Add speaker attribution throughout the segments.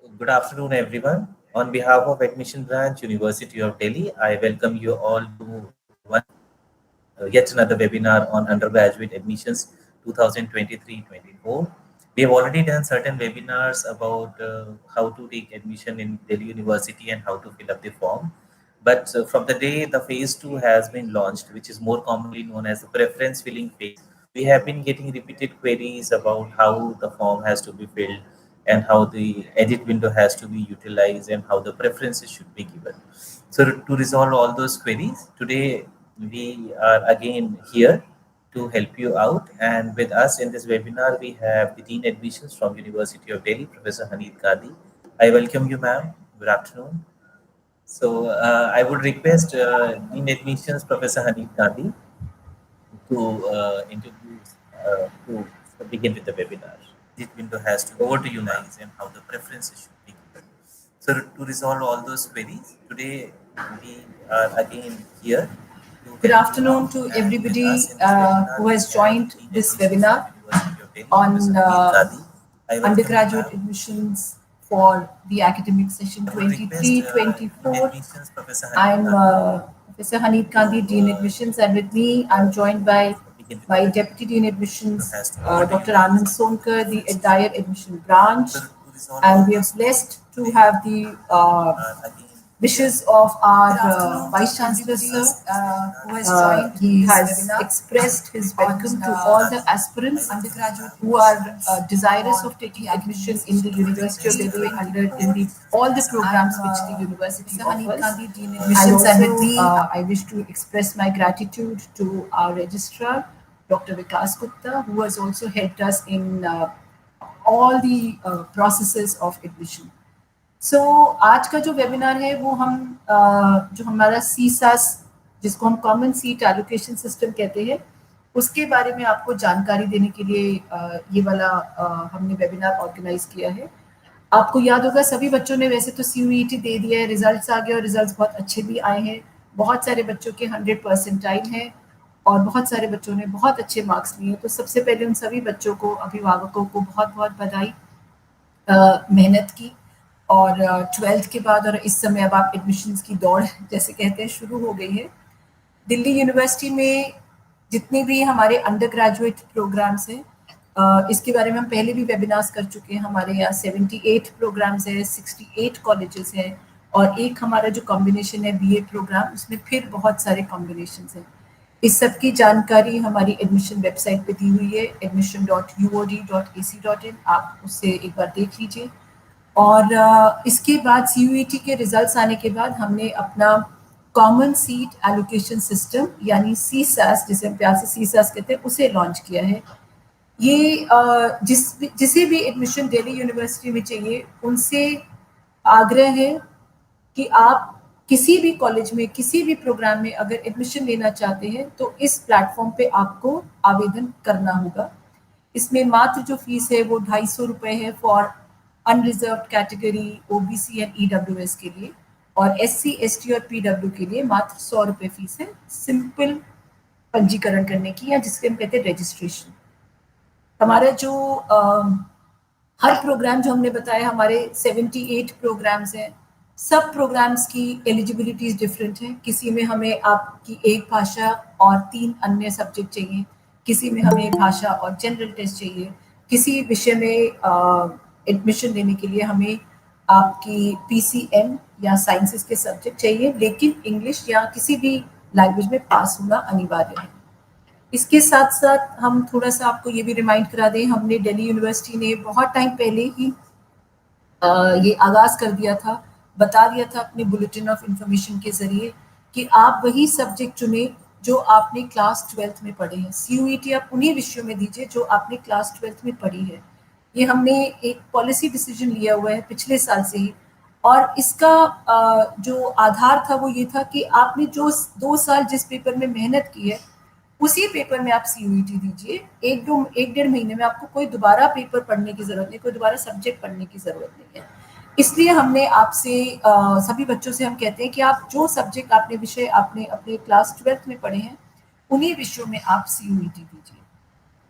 Speaker 1: Good afternoon, everyone. On behalf of Admission Branch, University of Delhi, I welcome you all to yet another webinar on undergraduate admissions 2023-24. We have already done certain webinars about how to take admission in Delhi University and how to fill up the form. But from the day the phase 2 has been launched, which is more commonly known as the preference filling phase, we have been getting repeated queries about how the form has to be filled and how the edit window has to be utilized and how the preferences should be given. So to resolve all those queries, today we are again here to help you out. And with us in this webinar, we have the Dean Admissions from University of Delhi, Professor Haneed Gandhi. I welcome you, ma'am. Good afternoon. So I would request Dean Admissions, Professor Haneed Gandhi, to introduce, to begin with the webinar. This window has to over to you guys and how the preferences should be given. So to resolve all those queries, today we are again here to
Speaker 2: Good
Speaker 1: help you
Speaker 2: afternoon
Speaker 1: out.
Speaker 2: to
Speaker 1: And with
Speaker 2: everybody
Speaker 1: us in this webinar,
Speaker 2: who
Speaker 1: we
Speaker 2: has
Speaker 1: have
Speaker 2: joined
Speaker 1: Dean
Speaker 2: this
Speaker 1: Admissions
Speaker 2: webinar
Speaker 1: from University of Delhi,
Speaker 2: on
Speaker 1: Professor Haneed Gandhi. I welcome you,
Speaker 2: undergraduate
Speaker 1: ma'am.
Speaker 2: admissions for the academic session
Speaker 1: I would request Dean
Speaker 2: 23-24.
Speaker 1: Admissions, Professor Haneed
Speaker 2: I'm
Speaker 1: Gandhi,
Speaker 2: Professor Haneed Gandhi,
Speaker 1: to
Speaker 2: Dean Admissions, and with me I'm joined by
Speaker 1: begin with the
Speaker 2: my
Speaker 1: webinar.
Speaker 2: Deputy Dean Admissions,
Speaker 1: Has to over to you
Speaker 2: Dr.
Speaker 1: guys
Speaker 2: Anand
Speaker 1: and how the
Speaker 2: Sonkar, the
Speaker 1: preferences
Speaker 2: entire
Speaker 1: should be given.
Speaker 2: admission branch,
Speaker 1: So to resolve all
Speaker 2: and we are
Speaker 1: those
Speaker 2: blessed
Speaker 1: queries,
Speaker 2: to
Speaker 1: today
Speaker 2: have the
Speaker 1: again here.
Speaker 2: wishes of our
Speaker 1: Good afternoon to
Speaker 2: Vice Chancellor,
Speaker 1: everybody
Speaker 2: sir.
Speaker 1: who has joined
Speaker 2: He
Speaker 1: this
Speaker 2: has
Speaker 1: webinar
Speaker 2: expressed his
Speaker 1: on
Speaker 2: welcome to all the aspirants
Speaker 1: undergraduate
Speaker 2: who are
Speaker 1: admissions
Speaker 2: desirous
Speaker 1: for
Speaker 2: of taking
Speaker 1: the
Speaker 2: admission
Speaker 1: academic
Speaker 2: in the
Speaker 1: session
Speaker 2: University of Delhi under
Speaker 1: 2023-24.
Speaker 2: in the all the programs
Speaker 1: I'm
Speaker 2: which the university
Speaker 1: Professor Haneed
Speaker 2: offers.
Speaker 1: Gandhi, Dean
Speaker 2: And
Speaker 1: Admissions, and with
Speaker 2: also,
Speaker 1: me,
Speaker 2: I wish to express my gratitude to our registrar, Dr. Vikas Gupta, who has also helped us in all the processes of admission. सो आज का जो webinar है वो हम जो हमारा सीसास जिसको हम कॉमन सीट एलोकेशन सिस्टम कहते हैं उसके बारे में आपको जानकारी देने के लिए ये वाला हमने वेबिनार ऑर्गेनाइज किया है। आपको याद होगा सभी बच्चों ने वैसे तो सीयूईटी दे दिया है, रिजल्ट्स आ गए और रिजल्ट्स बहुत अच्छे भी आए हैं। बहुत सारे बच्चों के 100 परसेंटाइल हैं और बहुत सारे बच्चों ने बहुत अच्छे मार्क्स लिए। तो सबसे पहले उन सभी बच्चों को, अभिभावकों को बहुत-बहुत बधाई। मेहनत की और 12th के बाद और इस समय अब आप एडमिशन्स की दौड़ जैसे कहते हैं शुरू हो गई है। दिल्ली यूनिवर्सिटी में जितने भी हमारे अंडर ग्रेजुएट प्रोग्राम्स हैं इसके बारे में हम पहले भी वेबिनार्स कर चुके हैं। हमारे यहाँ 78 प्रोग्राम्स हैं, 68 कॉलेजेस हैं और एक हमारा जो कॉम्बिनेशन है बीए प्रोग्राम, उसमें फिर बहुत सारे कॉम्बिनेशंस हैं। इस सब की जानकारी हमारी एडमिशन वेबसाइट पे दी हुई है admission.uod.ac.in, आप उससे एक बार देख लीजिए। और इसके बाद सीयूईटी के रिजल्ट्स आने के बाद हमने अपना कॉमन सीट एलोकेशन सिस्टम यानी सीसास, जिसे हम प्यार से सीसास कहते हैं, उसे लॉन्च किया है। ये जिसे भी एडमिशन दिल्ली यूनिवर्सिटी में चाहिए उनसे आग्रह है कि आप किसी भी कॉलेज में किसी भी प्रोग्राम में अगर एडमिशन लेना चाहते हैं तो इस प्लेटफॉर्म पे आपको आवेदन करना होगा। इसमें मात्र जो फीस है वो 250 रुपये है for unreserved category, OBC and EWS के लिए, और एससी, एसटी और पीडब्ल्यू के लिए मात्र 100 रुपये फीस है सिंपल पंजीकरण करने की, या जिसके हम कहते हैं रजिस्ट्रेशन। हमारा जो हर प्रोग्राम जो हमने बताया, हमारे 78 प्रोग्राम्स हैं। सब प्रोग्राम्स की एलिजिबिलिटीज डिफरेंट हैं। किसी में हमें आपकी एक भाषा और 3 अन्य सब्जेक्ट चाहिए, किसी में हमें भाषा और जनरल टेस्ट चाहिए, किसी विषय में एडमिशन लेने के लिए हमें आपकी पीसीएम या साइंसेस के सब्जेक्ट चाहिए, लेकिन इंग्लिश या किसी भी लैंग्वेज में पास होना अनिवार्य है। इसके साथ साथ हम थोड़ा सा आपको ये भी रिमाइंड करा दें, हमने दिल्ली यूनिवर्सिटी ने बहुत टाइम पहले ही ये आगाज़ कर दिया था, बता दिया था अपने बुलेटिन ऑफ इंफॉर्मेशन के ज़रिए कि आप वही सब्जेक्ट चुनें जो आपने क्लास 12th में पढ़े हैं। सीयूईटी आप उन्हीं विषयों में दीजिए जो आपने क्लास 12th में पढ़ी है। ये हमने एक पॉलिसी डिसीजन लिया हुआ है पिछले साल से ही, और इसका जो आधार था वो ये था कि आपने जो 2 साल जिस पेपर में मेहनत की है उसी पेपर में आप सीयूईटी दीजिए। 1-1.5 महीने में आपको कोई दोबारा पेपर पढ़ने की ज़रूरत नहीं, कोई दोबारा सब्जेक्ट पढ़ने की ज़रूरत नहीं है। इसलिए हमने आपसे सभी बच्चों से हम कहते हैं कि आप जो सब्जेक्ट आपने विषय आपने अपने क्लास 12th में पढ़े हैं उन्हीं विषयों में आप सीयूईटी दीजिए।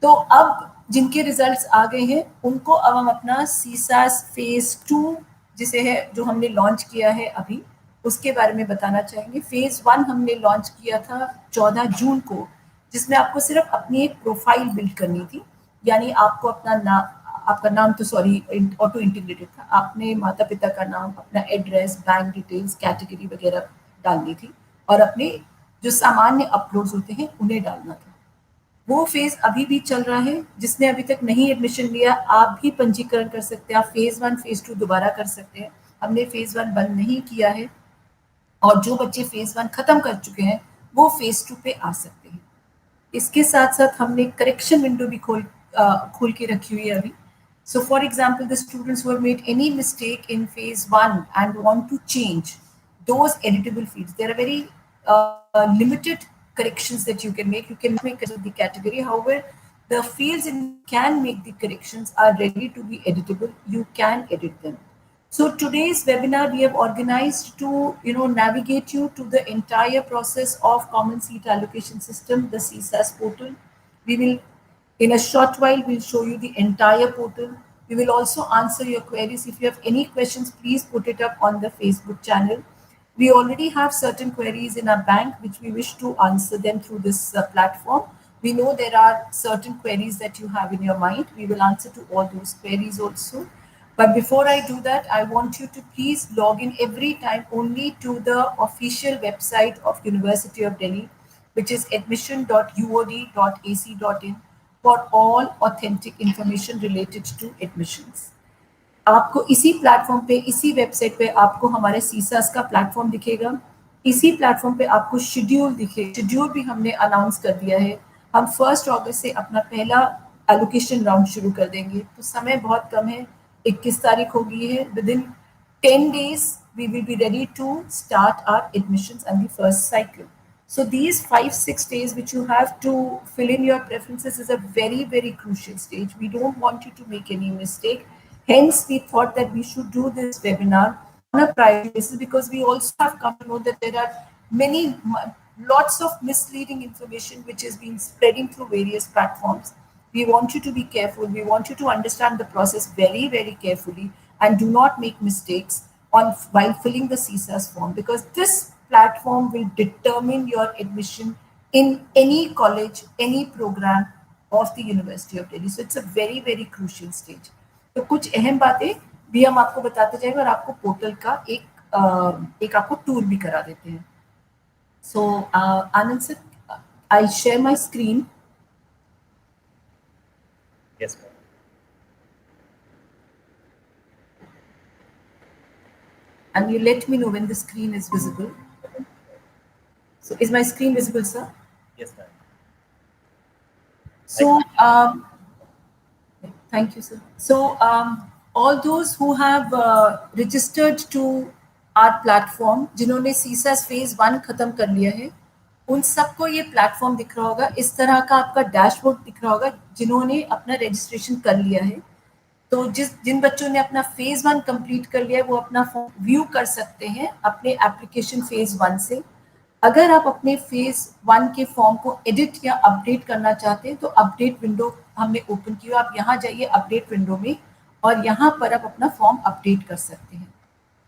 Speaker 2: तो अब जिनके रिजल्ट्स आ गए हैं उनको अब हम अपना सीसास फेज 2 जिसे है जो हमने लॉन्च किया है अभी, उसके बारे में बताना चाहेंगे। फेज़ 1 हमने लॉन्च किया था 14 जून को, जिसमें आपको सिर्फ अपनी एक प्रोफाइल बिल्ड करनी थी, यानी आपको आपका नाम तो सॉरी ऑटो इंटीग्रेटेड था, आपने माता पिता का नाम, अपना एड्रेस, बैंक डिटेल्स, कैटेगरी वगैरह डालनी थी और अपने जो सामान्य अपलोड्स होते हैं उन्हें डालना था। वो फेज अभी भी चल रहा है। जिसने अभी तक नहीं एडमिशन लिया, आप भी पंजीकरण कर सकते हैं। आप फेज 1 फेज 2 दोबारा कर सकते हैं। हमने फेज 1 बंद नहीं किया है और जो बच्चे फेज 1 खत्म कर चुके हैं वो फेज 2 पे आ सकते हैं। इसके साथ साथ हमने करेक्शन विंडो भी खोल के रखी हुई है अभी। So for example, the students who have made any mistake in phase 1 and want to change those editable fields, there are very limited corrections that you can make. You can make the category. However, the fields in can make the corrections are ready to be editable. You can edit them. So today's webinar we have organized to navigate you to the entire process of Common Seat Allocation System, the CSAS portal. We will in a short while we'll show you the entire portal. We will also answer your queries. If you have any questions, please put it up on the Facebook channel. We already have certain queries in our bank which we wish to answer them through this platform. We know there are certain queries that you have in your mind. We will answer to all those queries also. But before I do that, I want you to please log in every time only to the official website of University of Delhi, which is admission.uod.ac.in for all authentic information related to admissions. आपको इसी platform पे, इसी website पे आपको हमारे सीसास का platform दिखेगा। इसी प्लेटफॉर्म पे आपको शेड्यूल दिखेगा। शेड्यूल भी हमने अनाउंस कर दिया है। हम 1 अगस्त से अपना पहला एलोकेशन राउंड शुरू कर देंगे, तो समय बहुत कम है, 21 तारीख हो गई है। Within 10 days we will be ready to start our admissions and the first cycle. So these 5-6 days which you have to fill in your preferences is a very, very crucial stage. We don't want you to make any mistake. Hence, we thought that we should do this webinar on a private basis, because we also have come to know that there are lots of misleading information which is being spreading through various platforms. We want you to be careful. We want you to understand the process very, very carefully and do not make mistakes while filling the CSAS form, because this platform will determine your admission in any college, any program of the University of Delhi. So it's a very, very crucial stage. तो कुछ अहम बातें भी हम आपको बताते जाएंगे और आपको पोर्टल का एक आपको टूर भी करा देते हैं। So Anand sir, I share my screen.
Speaker 1: Yes, ma'am.
Speaker 2: And you let me know when the screen is visible. So is my screen visible, sir?
Speaker 1: Yes, ma'am.
Speaker 2: So thank you, sir. So all those who have registered to our platform, जिन्होंने CSAS phase 1 खत्म कर लिया है, उन सबको ये platform दिख रहा होगा। इस तरह का आपका डैशबोर्ड दिख रहा होगा जिन्होंने अपना रजिस्ट्रेशन कर लिया है। तो जिन बच्चों ने अपना फेज 1 कंप्लीट कर लिया है वो अपना फॉर्म व्यू कर सकते हैं अपने एप्लीकेशन फेज 1 से। अगर आप अपने फेज 1 के फॉर्म को एडिट या अपडेट करना चाहते हैं तो अपडेट विंडो हमने ओपन की, आप यहाँ जाइए अपडेट विंडो में और यहाँ पर आप अपना फॉर्म अपडेट कर सकते हैं।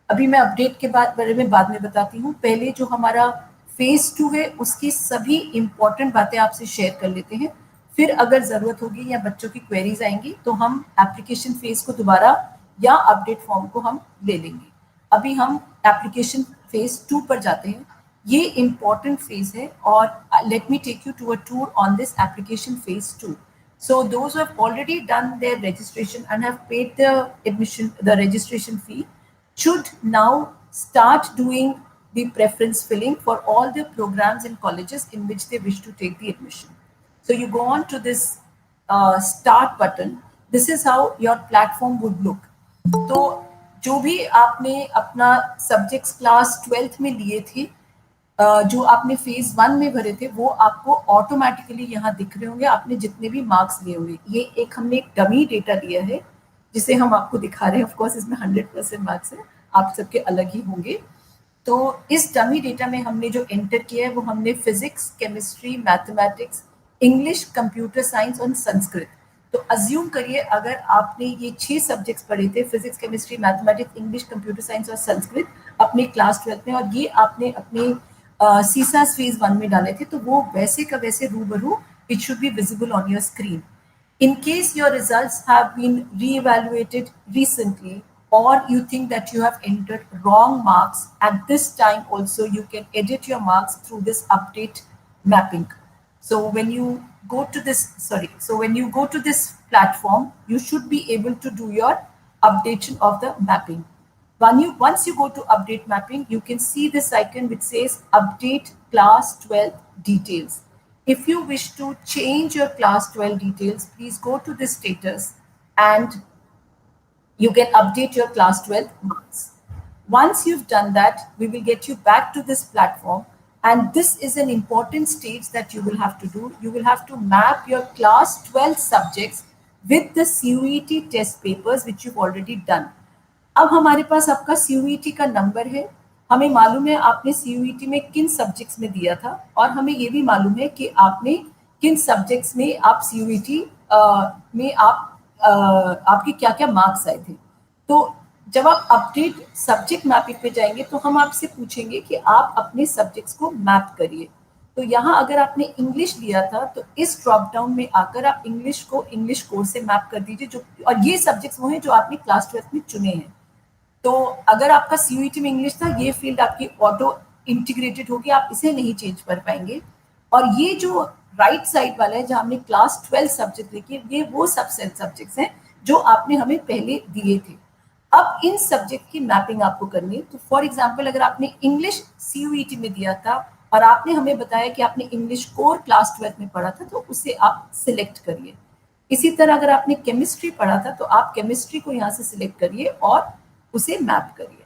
Speaker 2: अभी मैं अपडेट के बारे में बाद में बताती हूँ। पहले जो हमारा फेज 2 है उसकी सभी इंपॉर्टेंट बातें आपसे शेयर कर लेते हैं, फिर अगर ज़रूरत होगी या बच्चों की क्वेरीज आएंगी तो हम एप्लीकेशन फेज को दोबारा या अपडेट फॉर्म को हम ले लेंगे। अभी हम एप्लीकेशन फेज 2 पर जाते हैं। ये इम्पॉर्टेंट फेज है और let me take you to a tour on this application phase 2. So those who have already done their registration and have paid the registration fee should now start doing the preference filling for all the programs and colleges in which they wish to take the admission. So you go on to this start button. This is how your platform would look. तो जो भी आपने अपना subjects class 12th में लिए थे, जो आपने फेज 1 में भरे थे, वो आपको ऑटोमेटिकली यहाँ दिख रहे होंगे, आपने जितने भी मार्क्स लिए होंगे। ये हमने एक डमी डेटा लिया है जिसे हम आपको दिखा रहे हैं। ऑफ कोर्स इसमें 100% मार्क्स है, आप सबके अलग ही होंगे। तो इस डमी डेटा में हमने जो एंटर किया है वो हमने physics, chemistry, mathematics, English, computer science और संस्कृत, तो अज्यूम करिए अगर आपने ये 6 सब्जेक्ट्स पढ़े थे, physics, chemistry, mathematics, English, computer science और संस्कृत, अपने क्लास 12 में, और ये आपने अपने सीसास फेज 1 में डाले थे, तो वो वैसे का वैसे रूबरू it should be visible on your screen. In case your results have been re-evaluated recently, or you think that you have entered wrong marks, at this time also you can edit your marks through this update mapping. So when you go to this, platform, you should be able to do your updation of the mapping. Once you go to update mapping, you can see this icon which says update class 12 details. If you wish to change your class 12 details, please go to the status and you can update your class 12 marks. Once you've done that, we will get you back to this platform. And this is an important stage that you will have to do. You will have to map your class 12 subjects with the CUET test papers which you've already done. अब हमारे पास आपका CUET का number है, हमें मालूम है आपने CUET में किन सब्जेक्ट्स में दिया था, और हमें ये भी मालूम है कि आपने किन सब्जेक्ट्स में आप CUET में आपके क्या क्या मार्क्स आए थे. तो जब आप अपडेट सब्जेक्ट मैपिंग पे जाएंगे तो हम आपसे पूछेंगे कि आप अपने सब्जेक्ट्स को मैप करिए. तो यहाँ अगर आपने इंग्लिश लिया था तो इस ड्रॉप डाउन में आकर आप इंग्लिश को इंग्लिश कोर्स से मैप कर दीजिए, जो, और ये सब्जेक्ट्स वो हैं जो आपने क्लास 12 में चुने हैं. तो अगर आपका CUET में इंग्लिश था, ये फील्ड आपकी ऑटो इंटीग्रेटेड होगी, आप इसे नहीं चेंज कर पाएंगे. और ये जो राइट साइड वाला है जहाँ हमने क्लास 12 सब्जेक्ट लिखे, ये वो सब्जेक्ट्स हैं जो आपने हमें पहले दिए थे. अब इन सब्जेक्ट की मैपिंग आपको करनी है. तो फॉर एग्जाम्पल अगर आपने इंग्लिश CUET में दिया था और आपने हमें बताया कि आपने इंग्लिश कोर क्लास 12 में पढ़ा था, तो उसे आप सिलेक्ट करिए. इसी तरह अगर आपने केमिस्ट्री पढ़ा था तो आप केमिस्ट्री को यहाँ से सिलेक्ट करिए और उसे मैप करिए.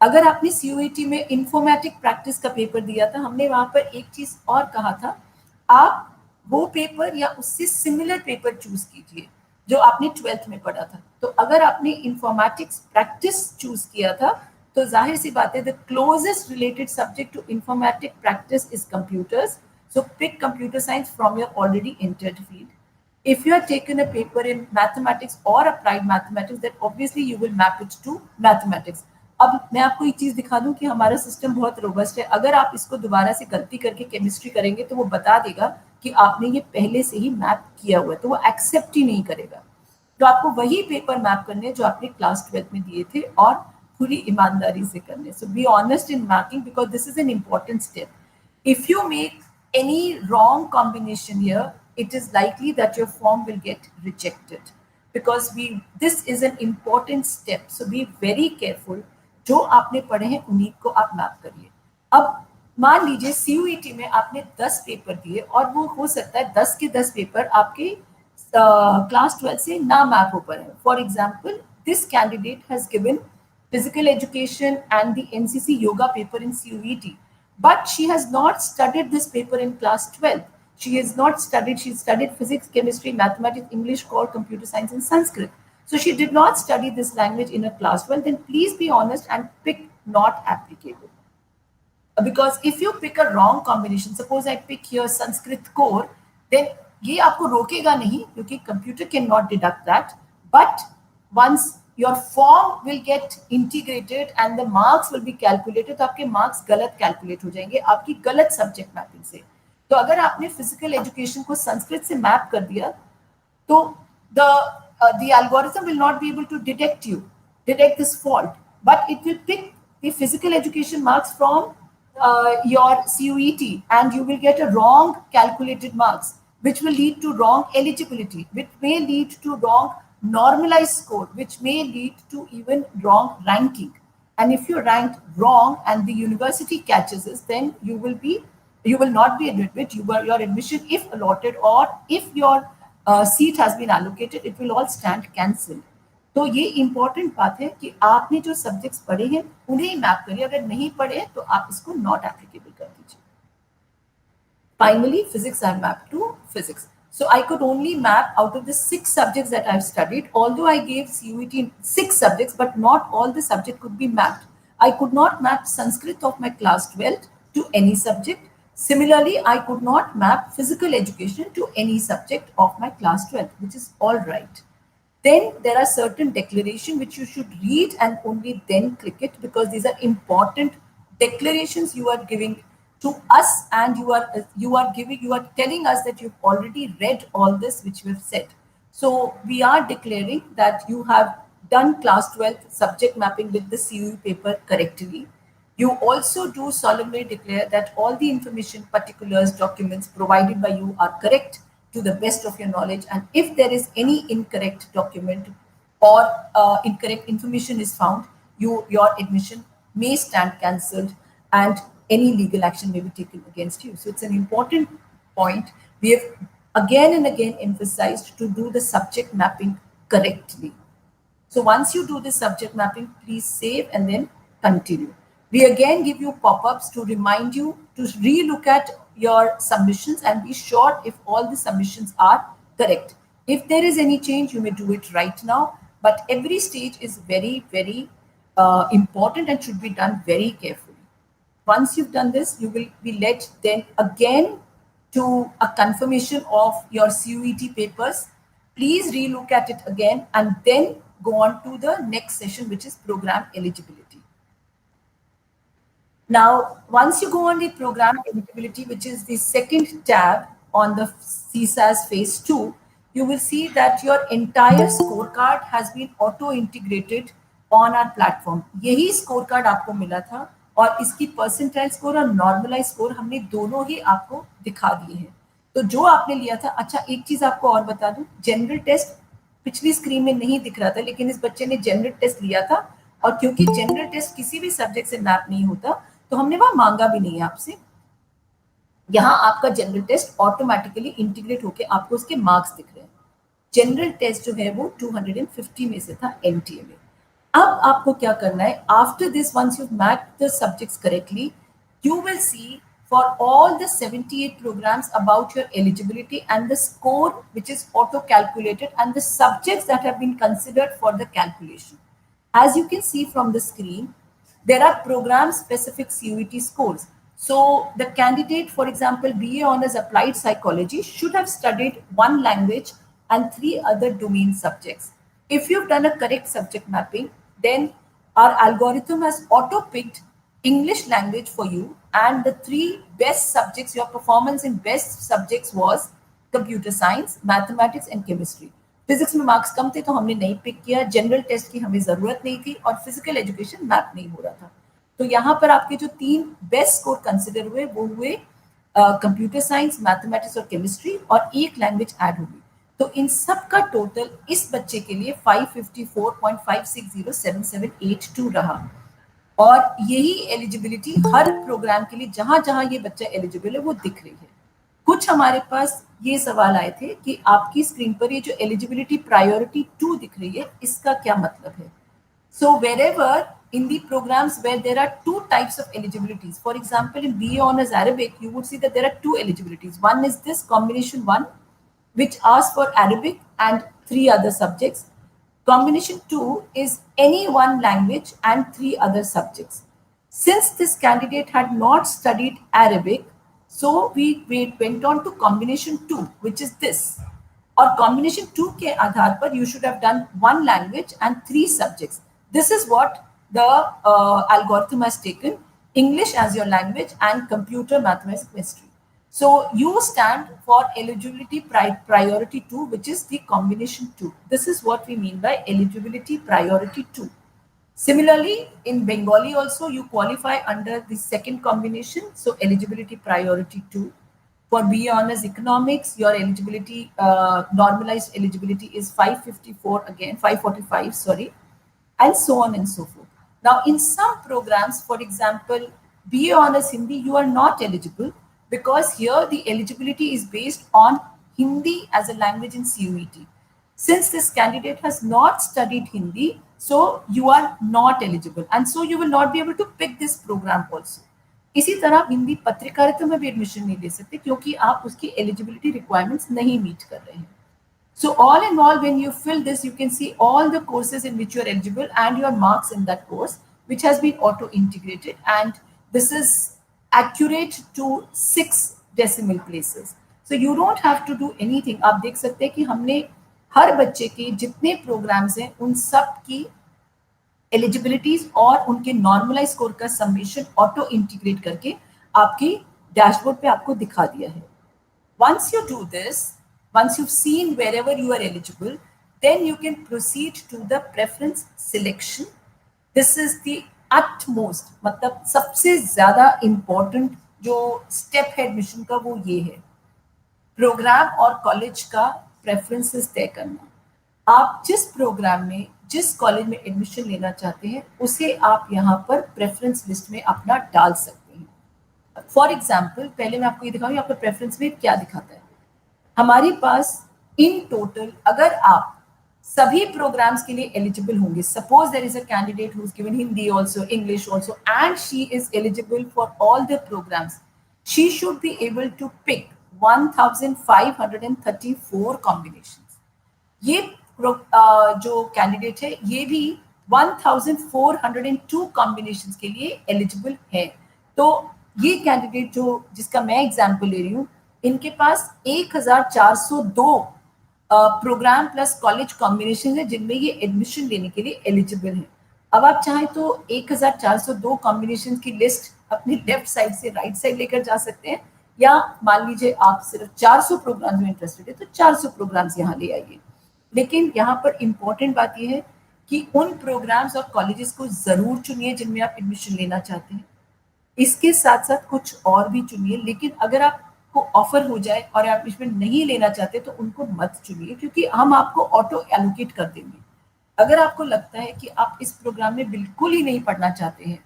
Speaker 2: अगर आपने CUET में इंफॉर्मेटिक प्रैक्टिस का पेपर दिया था, हमने वहां पर एक चीज और कहा था, आप वो पेपर या उससे सिमिलर पेपर चूज कीजिए जो आपने 12th में पढ़ा था. तो अगर आपने इंफॉर्मेटिक्स प्रैक्टिस चूज किया था तो जाहिर सी बात है the closest related subject to informatic practice is computers. So pick computer science from your already entered field. If you have taken a paper in mathematics or applied mathematics, then obviously you will map it to mathematics. अब मैं आपको एक चीज दिखा दूं कि हमारा system बहुत रोबस्ट है. अगर आप इसको दोबारा से गलती करके केमिस्ट्री करेंगे तो वो बता देगा कि आपने ये पहले से ही मैप किया हुआ है, तो वो एक्सेप्ट ही नहीं करेगा. तो आपको वही पेपर मैप करने जो आपने क्लास 12 में दिए थे, और पूरी ईमानदारी से करने. So be honest in mapping because this is an important step. If you make any wrong combination here, it is likely that your form will get rejected, because this is an important step. So be very careful. जो आपने पढ़े हैं उन्हीं को आप map करिए. अब मान लीजिए CUET में आपने 10 पेपर दिए और वो हो सकता है 10 के 10 पेपर आपके क्लास 12 से ना मैप हो पाए. For example, this candidate has given physical education and the NCC yoga paper in CUET. But she has not studied this paper in class 12. She studied physics, chemistry, mathematics, English, core, computer science, and Sanskrit. So she did not study this language in a class 12. Then please be honest and pick not applicable. Because if you pick a wrong combination, suppose I pick here Sanskrit core, then ये आपको रोकेगा नहीं क्योंकि computer cannot deduct that. But once your form will get integrated and the marks will be calculated, तो आपके marks गलत calculate हो जाएंगे आपकी गलत subject mapping से. तो अगर आपने physical education को संस्कृत से map कर दिया तो the algorithm will not be able to detect this fault, but it will pick the physical education marks from your CUET, and you will get a wrong calculated marks, which will lead to wrong eligibility, which may lead to wrong normalized score, which may lead to even wrong ranking. And if you're ranked wrong and the university catches this, then you will not be admitted. Your admission, if allotted or if your seat has been allocated, it will all stand cancelled. तो ये important बात है कि आपने जो subjects पढ़े हैं उन्हें मैप करिए. अगर नहीं पढ़े तो आप इसको not applicable कर दीजिए. Finally, physics I mapped to physics. So I could only map out of the 6 subjects that I've studied, although I gave CUET 6 subjects, but not all the subject could be mapped. I could not map Sanskrit of my class 12 to any subject. Similarly, I could not map physical education to any subject of my class 12th, which is all right. Then there are certain declaration which you should read and only then click it, because these are important declarations you are giving to us, and you are telling us that you've already read all this which we have said. So we are declaring that you have done class 12th subject mapping with the CUE paper correctly. You also do solemnly declare that all the information, particulars, documents provided by you are correct to the best of your knowledge. And if there is any incorrect document or incorrect information is found, your admission may stand cancelled and any legal action may be taken against you. So it's an important point. We have again and again emphasized to do the subject mapping correctly. So once you do the subject mapping, please save and then continue. We again give you pop-ups to remind you to relook at your submissions and be sure if all the submissions are correct. If there is any change, you may do it right now, but every stage is very, very important and should be done very carefully. Once you've done this, you will be led then again to a confirmation of your CUET papers. Please relook at it again and then go on to the next session, which is program eligibility. Now, once you go on the program eligibility, which is the second tab on the CSAS phase 2, you will see that your entire scorecard has been auto-integrated on our platform. यही scorecard आपको मिला था और इसकी percentile score और normalized score हमने दोनों ही आपको दिखा दिए हैं. तो जो आपने लिया था, अच्छा एक चीज आपको और बता दूं, जनरल टेस्ट पिछली स्क्रीन में नहीं दिख रहा था, लेकिन इस बच्चे ने जनरल टेस्ट लिया था और क्योंकि जनरल टेस्ट किसी भी सब्जेक्ट से मैप नहीं होता तो हमने वहां मांगा भी नहीं है आपसे. यहाँ आपका जनरल टेस्ट ऑटोमेटिकली इंटीग्रेट होके आपको उसके मार्क्स दिख रहे हैं. जनरल टेस्ट जो है वो 250 में से था एनटीए में. अब आपको क्या करना है, after this once you mapped the subjects correctly, you will see for all the 78 programs about your eligibility and the score which is auto calculated and the subjects that have been considered for the calculation. As you can see from the screen, there are program specific CUET scores. So the candidate, for example, BA Honours Applied Psychology should have studied one language and 3 other domain subjects. If you've done a correct subject mapping, then our algorithm has auto picked English language for you, and the 3 best subjects, your performance in best subjects was computer science, mathematics and chemistry. Physics में marks कम थे तो हमने नहीं pick किया, general test की हमें जरूरत नहीं थी और फिजिकल एजुकेशन मैप नहीं हो रहा था. तो यहाँ पर आपके जो 3 बेस्ट स्कोर कंसिडर हुए वो हुए कंप्यूटर साइंस, मैथमेटिक्स और केमिस्ट्री और एक लैंग्वेज ऐड होगी. तो इन सब का टोटल इस बच्चे के लिए 554.5607782 रहा. और यही एलिजिबिलिटी हर प्रोग्राम के लिए जहां जहां ये बच्चा एलिजिबल है वो दिख रही है. कुछ हमारे पास ये सवाल आए थे कि आपकी स्क्रीन पर ये जो एलिजिबिलिटी प्रायोरिटी 2 दिख रही है इसका क्या मतलब है. सो wherever in the programs where there are 2 types of eligibilities, for example in BA Honours Arabic you would see that there are 2 eligibilities. One is this combination 1 which asks for Arabic and 3 other subjects. Combination 2 is any one language and 3 other subjects. Since this candidate had not studied Arabic, so we went on to combination 2, which is this. Or combination 2 के आधार पर you should have done 1 language and 3 subjects. This is what the algorithm has taken: English as your language and computer, mathematics, chemistry. So you stand for eligibility priority 2, which is the combination 2. This is what we mean by eligibility priority 2. Similarly, in Bengali also you qualify under the second combination, so eligibility priority 2. For BA Honours Economics, your eligibility, normalized eligibility is 554 again, 545, sorry, and so on and so forth. Now, in some programs, for example, BA Honours Hindi, you are not eligible because here the eligibility is based on Hindi as a language in CUET. Since this candidate has not studied Hindi, so you are not eligible and so you will not be able to pick this program also. इसी तरह हिंदी पत्रकारिता में भी admission नहीं ले सकते क्योंकि आप उसकी एलिजिबिलिटी रिक्वायरमेंट्स नहीं मीट कर रहे हैं. So all in all, when you fill this, you can see all the courses in which you are eligible and your marks in that course, which has been auto integrated. And this is accurate to 6 decimal places. So you don't have to do anything. आप देख सकते हैं कि हमने हर बच्चे के जितने programmes हैं उन सब की एलिजिबिलिटीज और उनके नॉर्मलाइज स्कोर का समेशन ऑटो इंटीग्रेट करके आपकी डैशबोर्ड पे आपको दिखा दिया है. Once you do this, once you've seen wherever you are eligible, then you can proceed to the preference selection. This is the utmost, मतलब सबसे ज्यादा important जो स्टेप है एडमिशन का वो ये है, प्रोग्राम और कॉलेज का प्रेफरेंसेस तय करना. आप जिस प्रोग्राम में जिस कॉलेज में एडमिशन लेना चाहते हैं उसे आप यहाँ पर प्रेफरेंस लिस्ट में अपना डाल सकते हैं. फॉर एग्जाम्पल पहले मैं आपको ये दिखाऊंगी आपका प्रेफरेंस में क्या दिखाता है. हमारे पास इन टोटल अगर आप सभी प्रोग्राम्स के लिए एलिजिबल होंगे, suppose there is a candidate who is given Hindi also, English also, and she is eligible for all the programmes, she should be able to pick 1534 combinations. ये जो कैंडिडेट है ये भी 1402 कॉम्बिनेशंस के लिए एलिजिबल है. तो ये कैंडिडेट जो जिसका मैं एग्जांपल ले रही हूँ, इनके पास 1402 प्रोग्राम प्लस कॉलेज कॉम्बिनेशन है जिनमें ये एडमिशन लेने के लिए एलिजिबल है. अब आप चाहें तो 1402 कॉम्बिनेशन की लिस्ट अपनी लेफ्ट साइड से राइट साइड लेकर जा सकते हैं, या मान लीजिए आप सिर्फ 400 प्रोग्राम में इंटरेस्टेड है तो 400 प्रोग्राम्स यहाँ ले आइए. लेकिन यहाँ पर इंपॉर्टेंट बात यह है कि उन प्रोग्राम्स और कॉलेजेस को जरूर चुनिए जिनमें आप एडमिशन लेना चाहते हैं. इसके साथ साथ कुछ और भी चुनिए, लेकिन अगर आपको ऑफर हो जाए और आप एडमिशन नहीं लेना चाहते तो उनको मत चुनिए, क्योंकि हम आपको ऑटो एलोकेट कर देंगे. अगर आपको लगता है कि आप इस प्रोग्राम में बिल्कुल ही नहीं पढ़ना चाहते हैं,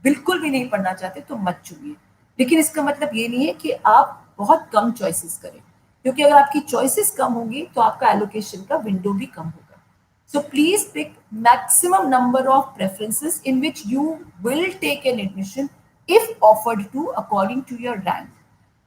Speaker 2: बिल्कुल भी नहीं पढ़ना चाहते, तो मत चुनिए. लेकिन इसका मतलब ये नहीं है कि आप बहुत कम चॉइसेस करें, क्योंकि अगर आपकी चॉइसेस कम होंगी तो आपका एलोकेशन का विंडो भी कम होगा. So please pick maximum number of preferences in which you will take an admission if offered to according to your rank.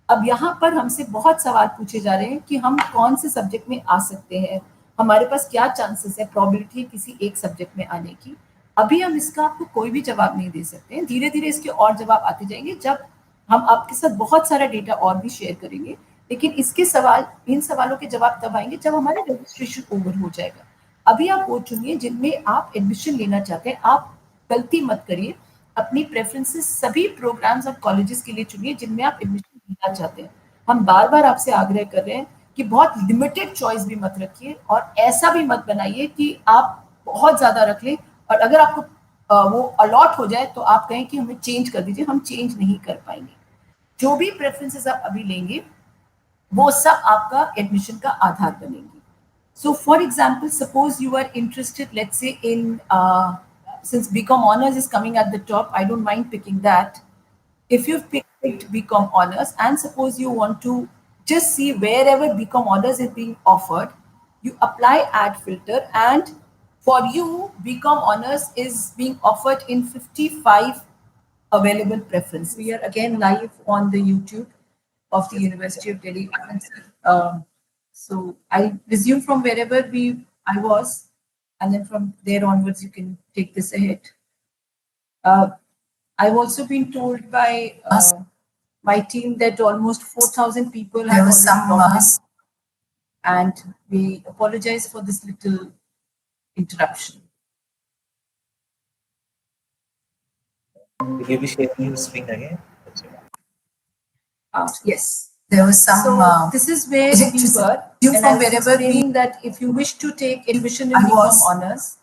Speaker 2: अब यहाँ पर हमसे बहुत सवाल पूछे जा रहे हैं कि हम कौन से सब्जेक्ट में आ सकते हैं, हमारे पास क्या चांसेस है, प्रोबेबिलिटी है किसी एक सब्जेक्ट में आने की. अभी हम इसका आपको कोई भी जवाब नहीं दे सकते हैं. धीरे धीरे इसके और जवाब आते जाएंगे जब हम आपके साथ बहुत सारा डेटा और भी शेयर करेंगे. लेकिन इसके सवाल, इन सवालों के जवाब तब आएंगे जब हमारा रजिस्ट्रेशन ओवर हो जाएगा. अभी आप वो चुनिए जिनमें आप एडमिशन लेना चाहते हैं. आप गलती मत करिए, अपनी प्रेफरेंसेस सभी प्रोग्राम्स और कॉलेजेस के लिए चुनिए जिनमें आप एडमिशन लेना चाहते हैं. हम बार बार आपसे आग्रह कर रहे हैं कि बहुत लिमिटेड चॉइस भी मत रखिए और ऐसा भी मत बनाइए कि आप बहुत ज्यादा रख लें और अगर आपको वो अलॉट हो जाए तो आप कहें कि हमें चेंज कर दीजिए. हम चेंज नहीं कर पाएंगे. जो भी प्रेफरेंसेस आप अभी लेंगे वो सब आपका एडमिशन का आधार बनेंगी. So for example, suppose you are interested, let's say in since BCom honors is coming at the top, I don't mind picking that. If you've picked BCom honors and suppose you want to just see wherever BCom honors is being offered, you apply ad filter, and for you BCom honors is being offered in 55 available preference. We are again live on the YouTube of the University of Delhi. So I'll resume from wherever I was, and then from there onwards you can take this ahead. I've also been told by my team that almost 4,000 people have already logged in, and we apologize for this little interruption.
Speaker 1: Will you be sharing your screen again?
Speaker 2: Yes.
Speaker 3: There was some.
Speaker 2: So this is where we were.
Speaker 3: You
Speaker 2: and
Speaker 3: from
Speaker 2: I was
Speaker 3: wherever
Speaker 2: explaining that if you wish to take admission in BCom honors,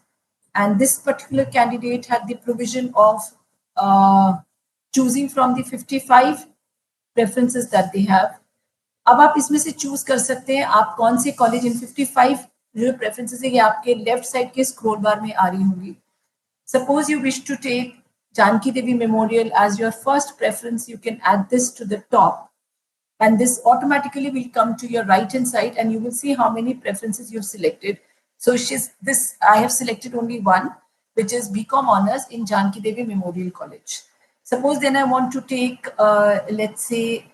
Speaker 2: and this particular candidate had the provision of choosing from the 55 preferences that they have. अब आप इसमें से choose कर सकते हैं आप कौन से कॉलेज इन 55 जो प्रेफरेंसेस है ये आपके लेफ्ट साइड के स्क्रॉल बार में आ रही होंगी. Suppose you wish to take Janki Devi Memorial as your first preference, you can add this to the top. And this automatically will come to your right hand side and you will see how many preferences you've selected. So I have selected only one, which is BCom honors in Janki Devi Memorial College. Suppose then I want to take, let's say,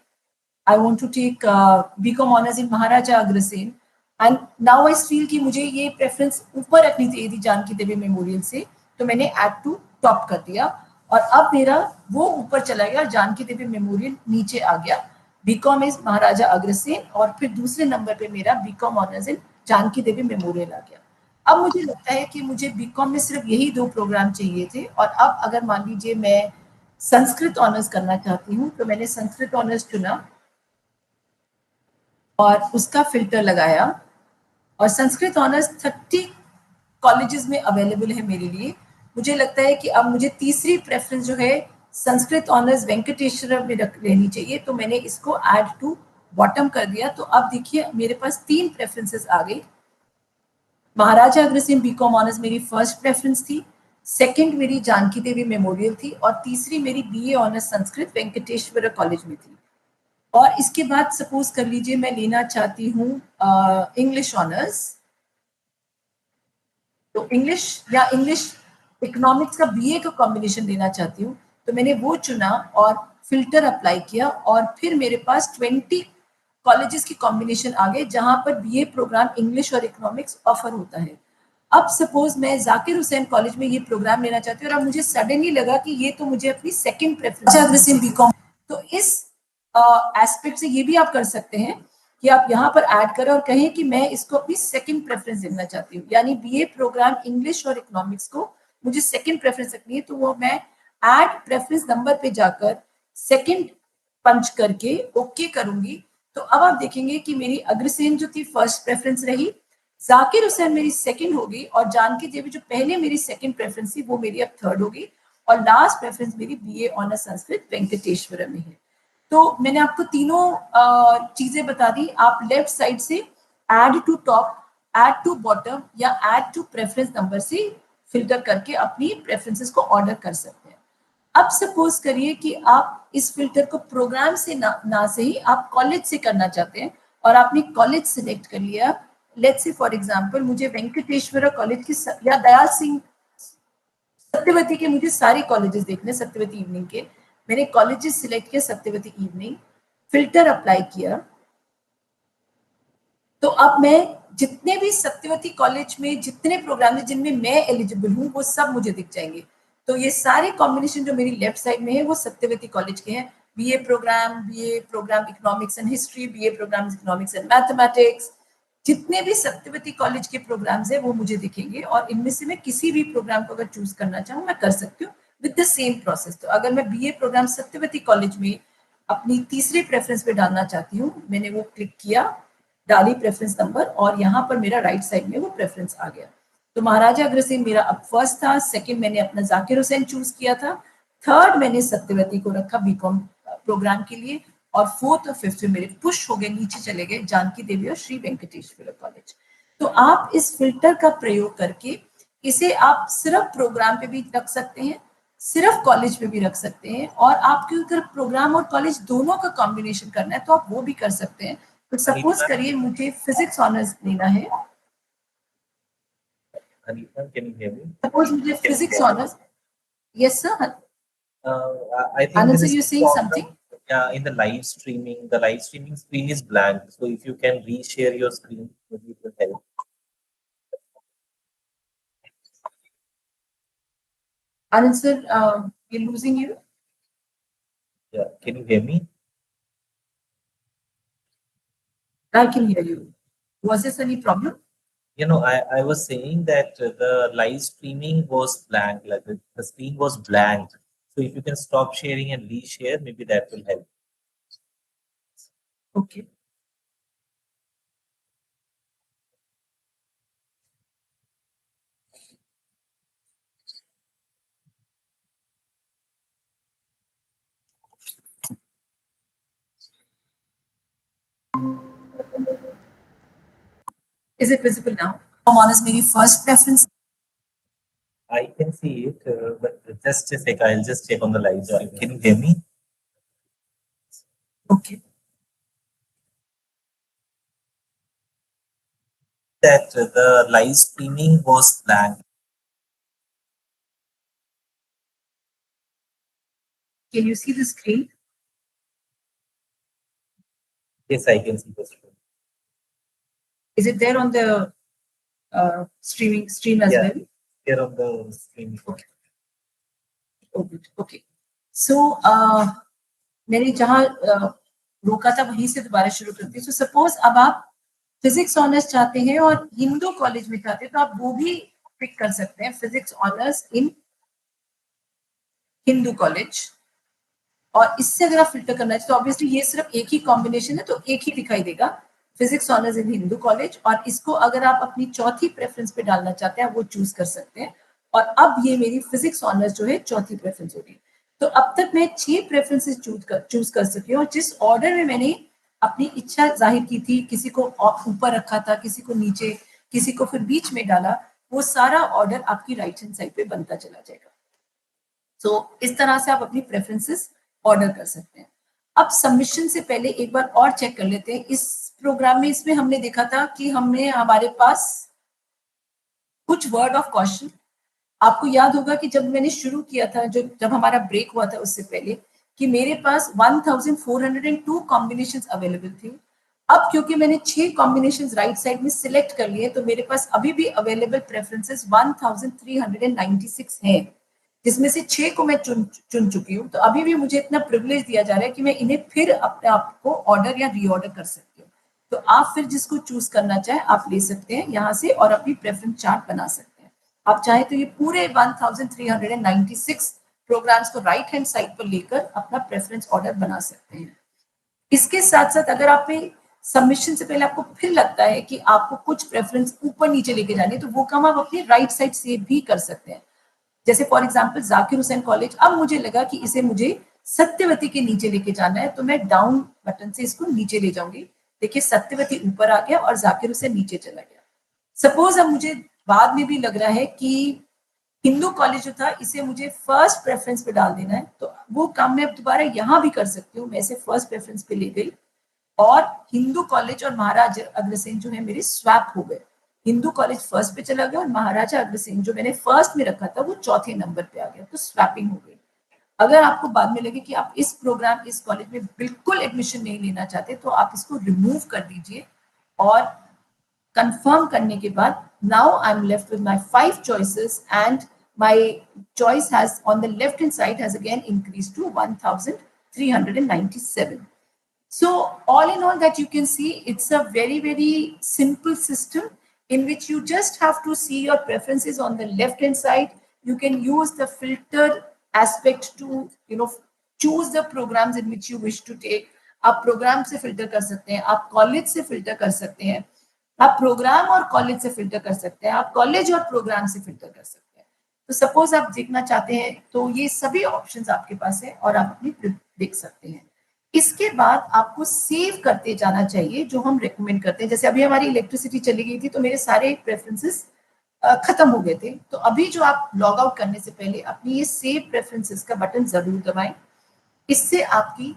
Speaker 2: I want to take BCom honors in Maharaja Agrasen. And now I feel कि मुझे ये preference ऊपर रखनी चाहिए थी Janaki Devi memorial से, तो मैंने add to top कर दिया और अब मेरा वो ऊपर चला गया, जानकी देवी मेमोरियल नीचे आ गया, बीकॉम इज महाराजा अग्रसेन, और फिर दूसरे नंबर पे मेरा बीकॉम ऑनर्स इन जानकी देवी मेमोरियल आ गया। अब मुझे लगता है कि मुझे बीकॉम में सिर्फ यही 2 प्रोग्राम चाहिए थे, और अब अगर मान लीजिए मैं संस्कृत ऑनर्स करना चाहती हूँ, तो मैंने संस्कृत ऑनर्स चुना और उसका फिल्टर लगाया, और संस्कृत ऑनर्स 30 कॉलेजेस में अवेलेबल है मेरे लिए। मुझे लगता है कि अब मुझे तीसरी प्रेफरेंस जो है संस्कृत ऑनर्स वेंकटेश्वर में रख लेनी चाहिए, तो मैंने इसको ऐड टू बॉटम कर दिया। तो अब देखिए मेरे पास 3 प्रेफरेंसेस आ गई। महाराजा अग्रसेन बीकॉम ऑनर्स मेरी फर्स्ट प्रेफरेंस थी, सेकंड मेरी जानकी देवी मेमोरियल थी, और तीसरी मेरी BA honours Sanskrit Venkateswara college में थी। और इसके बाद सपोज कर लीजिए मैं लेना चाहती हूँ इंग्लिश ऑनर्स, तो इंग्लिश या इंग्लिश इकोनॉमिक्स का बीए का कॉम्बिनेशन लेना चाहती हूँ, तो मैंने वो चुना और फिल्टर अप्लाई किया, और फिर मेरे पास 20 कॉलेजेस की कॉम्बिनेशन आ गए जहां पर बीए प्रोग्राम इंग्लिश और इकोनॉमिक्स ऑफर होता है। अब सपोज मैं जाकिर हुसैन कॉलेज में ये प्रोग्राम लेना चाहती हूँ, और अब मुझे सडनली लगा कि ये तो मुझे अपनी सेकंड प्रेफरेंस बीकॉम, तो इस एस्पेक्ट से ये भी आप कर सकते हैं कि आप यहाँ पर ऐड करें और कहें कि मैं इसको अपनी सेकंड प्रेफरेंस देना चाहती हूँ, यानी बीए प्रोग्राम इंग्लिश और इकोनॉमिक्स को मुझे सेकंड प्रेफरेंस रखनी है, तो वो मैं ऐड प्रेफरेंस नंबर पे जाकर सेकंड पंच करके ओके करूंगी। तो अब आप देखेंगे कि मेरी अग्रसेन जो थी फर्स्ट प्रेफरेंस रही, जाकिर हुसैन मेरी सेकंड होगी, और जानकी देवी जो पहले मेरी सेकंड प्रेफरेंस थी वो मेरी अब थर्ड होगी, और लास्ट प्रेफरेंस मेरी बीए ऑनर्स संस्कृत वेंकटेश्वर में है। तो मैंने आपको तीनों चीजें बता दी। आप लेफ्ट साइड से add to top, add to bottom या ऐड टू प्रेफरेंस नंबर से फिल्टर करके अपनी प्रेफरेंसेस को ऑर्डर कर सकते हैं। अब सपोज करिए कि आप इस फिल्टर को प्रोग्राम से ना से ही आप कॉलेज से करना चाहते हैं, और आपने कॉलेज सिलेक्ट कर लिया। लेट्स से फॉर एग्जांपल मुझे वेंकटेश्वर कॉलेज की या दयाल सिंह सत्यवती के मुझे सारे कॉलेजेस देखने, सत्यवती इवनिंग के मैंने कॉलेजेस सिलेक्ट किया, सत्यवती इवनिंग, फिल्टर अप्लाई किया। तो अब मैं जितने भी सत्यवती कॉलेज में जितने प्रोग्राम है जिनमें मैं एलिजिबल हूँ वो सब मुझे दिख जाएंगे। तो ये सारे कॉम्बिनेशन जो मेरी लेफ्ट साइड में है वो सत्यवती कॉलेज के हैं। BA programme economics and history, BA programme economics and mathematics, जितने भी सत्यवती कॉलेज के प्रोग्राम्स है वो मुझे दिखेंगे, और इनमें से मैं किसी भी प्रोग्राम को अगर चूज करना चाहूँ मैं कर सकती हूँ विद द सेम प्रोसेस। तो अगर मैं बीए प्रोग्राम सत्यवती कॉलेज में अपनी तीसरे प्रेफरेंस पे डालना चाहती हूँ, मैंने वो क्लिक किया, डाली प्रेफरेंस नंबर, और यहाँ पर मेरा राइट साइड में वो प्रेफरेंस आ गया। तो महाराजा अग्रसेन मेरा अब फर्स्ट था, सेकंड मैंने अपना जाकिर हुसैन चूज किया था, थर्ड मैंने सत्यवती को रखा बीकॉम प्रोग्राम के लिए, और फोर्थ और फिफ्थ मेरे पुश हो गए, नीचे चले गए जानकी देवी और श्री वेंकटेश्वर कॉलेज। तो आप इस फिल्टर का प्रयोग करके इसे आप सिर्फ प्रोग्राम पे भी रख सकते हैं, सिर्फ कॉलेज पे भी रख सकते हैं, और आपके अगर प्रोग्राम और कॉलेज दोनों का कॉम्बिनेशन करना है तो आप वो भी कर सकते हैं। तो सपोज
Speaker 1: Anita,
Speaker 2: करिए मुझे फिजिक्स ऑनर्स लेना है,
Speaker 1: Anita, can you hear me?
Speaker 2: Suppose मुझे physics honours, yes sir,
Speaker 1: I think
Speaker 2: Anand
Speaker 1: there
Speaker 2: sir
Speaker 1: is
Speaker 2: you saying
Speaker 1: problem.
Speaker 2: समथिंग?
Speaker 1: Yeah, in the live streaming, the live streaming screen is blank. So if you can reshare your screen, maybe it will help.
Speaker 2: Anand sir we losing you,
Speaker 1: Yeah, can you hear me?
Speaker 2: I can hear you, was this any problem?
Speaker 1: I was saying that the live streaming was blank, like the screen was blank. So if you can stop sharing and reshare, maybe that will help.
Speaker 2: Okay, is it visible now? Honours मेरी first preference.
Speaker 1: I can see it, but just a sec. I'll just check on the live stream. Can you hear me?
Speaker 2: Okay,
Speaker 1: That the live streaming was blank.
Speaker 2: Can you see the screen?
Speaker 1: Yes, I can see the screen.
Speaker 2: Is it there on the stream as
Speaker 1: Yeah,
Speaker 2: well?
Speaker 1: here on the screen.
Speaker 2: Okay. Okay, so मैंने जहाँ रोका था वहीं से दोबारा शुरू करती हूँ। सो सपोज अब आप फिजिक्स ऑनर्स चाहते हैं और हिंदू कॉलेज में चाहते हैं तो आप वो भी पिक कर सकते हैं, physics honours in Hindu college. और इससे अगर आप फिल्टर करना चाहिए तो ऑब्वियसली ये सिर्फ एक ही कॉम्बिनेशन है तो एक ही दिखाई देगा, physics honours in Hindu college. और इसको अगर आप अपनी चौथी प्रेफरेंस पे डालना चाहते हैं वो चूज कर सकते हैं। और अब ये मेरी फिजिक्स ऑनर्स जो है चौथी प्रेफरेंस होगी। तो अब तक मैं 6 प्रेफरेंसेस चूज कर सकी हूँ, और जिस ऑर्डर में मैंने अपनी इच्छा जाहिर की थी, किसी को ऊपर रखा था, किसी को नीचे, किसी को फिर बीच में डाला, वो सारा ऑर्डर आपकी राइट हैंड साइड पे बनता चला जाएगा। तो इस तरह से आप अपनी प्रेफरेंसेस ऑर्डर कर सकते हैं। अब सबमिशन से पहले एक बार और चेक कर लेते हैं। इस प्रोग्राम में इसमें हमने देखा था कि हमारे पास कुछ वर्ड ऑफ कॉशन, आपको याद होगा कि जब मैंने शुरू किया था, जब हमारा ब्रेक हुआ था उससे पहले, कि मेरे पास 1402 कॉम्बिनेशंस अवेलेबल थे। अब क्योंकि मैंने 6 कॉम्बिनेशंस राइट साइड में सिलेक्ट कर लिए तो मेरे पास अभी भी अवेलेबल प्रेफरेंसेस 1396 हैं, जिसमें से 6 को मैं चुन चुकी हूँ। तो अभी भी मुझे इतना प्रिविलेज दिया जा रहा है कि मैं इन्हें फिर अपने आप को ऑर्डर या रीऑर्डर कर सकती हूँ। तो आप फिर जिसको चूज करना चाहे आप ले सकते हैं यहाँ से और अपनी प्रेफरेंस चार्ट बना सकते हैं। आप चाहे तो ये पूरे 1396 प्रोग्राम्स को राइट हैंड साइड पर लेकर अपना प्रेफरेंस ऑर्डर बना सकते हैं। इसके साथ साथ अगर आप सबमिशन से पहले आपको फिर लगता है कि आपको कुछ प्रेफरेंस ऊपर नीचे लेके जाने, तो वो काम आप अपनी राइट साइड से भी कर सकते हैं। जैसे for example Zakir Hussain college, अब मुझे लगा कि इसे मुझे सत्यवती के नीचे लेके जाना है, तो मैं डाउन बटन से इसको नीचे ले जाऊंगी। देखिए सत्यवती ऊपर आ गया और जाकिर हुसैन नीचे चला गया। सपोज अब मुझे बाद में भी लग रहा है कि हिंदू कॉलेज जो था इसे मुझे फर्स्ट प्रेफरेंस पे डाल देना है, तो वो काम मैं दोबारा यहाँ भी कर सकती हूँ। मैं इसे फर्स्ट प्रेफरेंस पे ले गई और हिंदू कॉलेज और महाराजा अग्रसेन जो है मेरे स्वैप हो गए। हिंदू कॉलेज फर्स्ट पे चला गया और महाराजा अग्रसेन जो मैंने फर्स्ट में रखा था वो चौथे नंबर पे आ गया, तो स्वैपिंग हो गई। अगर आपको बाद में लगे कि आप इस प्रोग्राम इस कॉलेज में बिल्कुल एडमिशन नहीं लेना चाहते तो आप इसको रिमूव कर दीजिए और कंफर्म करने के बाद now I am left with my 5 choices and my choice has on the left hand side has again increased to 1397. So all in all that you can see, it's a very, very simple system in which you just have to see your preferences on the left hand side. You can use the filter aspect to, choose the programs in which you wish to take. आप programme से filter कर सकते हैं, आप college से filter कर सकते हैं, आप प्रोग्राम और कॉलेज से फिल्टर कर सकते हैं, आप कॉलेज और प्रोग्राम से फिल्टर कर सकते हैं। तो सपोज आप देखना चाहते हैं तो ये सभी ऑप्शंस आपके पास है और आप अपनी देख सकते हैं। इसके बाद आपको सेव करते जाना चाहिए जो हम रेकमेंड करते हैं। जैसे अभी हमारी इलेक्ट्रिसिटी चली गई थी तो मेरे सारे प्रेफरेंसेस खत्म हो गए थे, तो अभी जो आप लॉग आउट करने से पहले अपनी ये सेव प्रेफरेंसेस का बटन जरूर दबाएं। इससे आपकी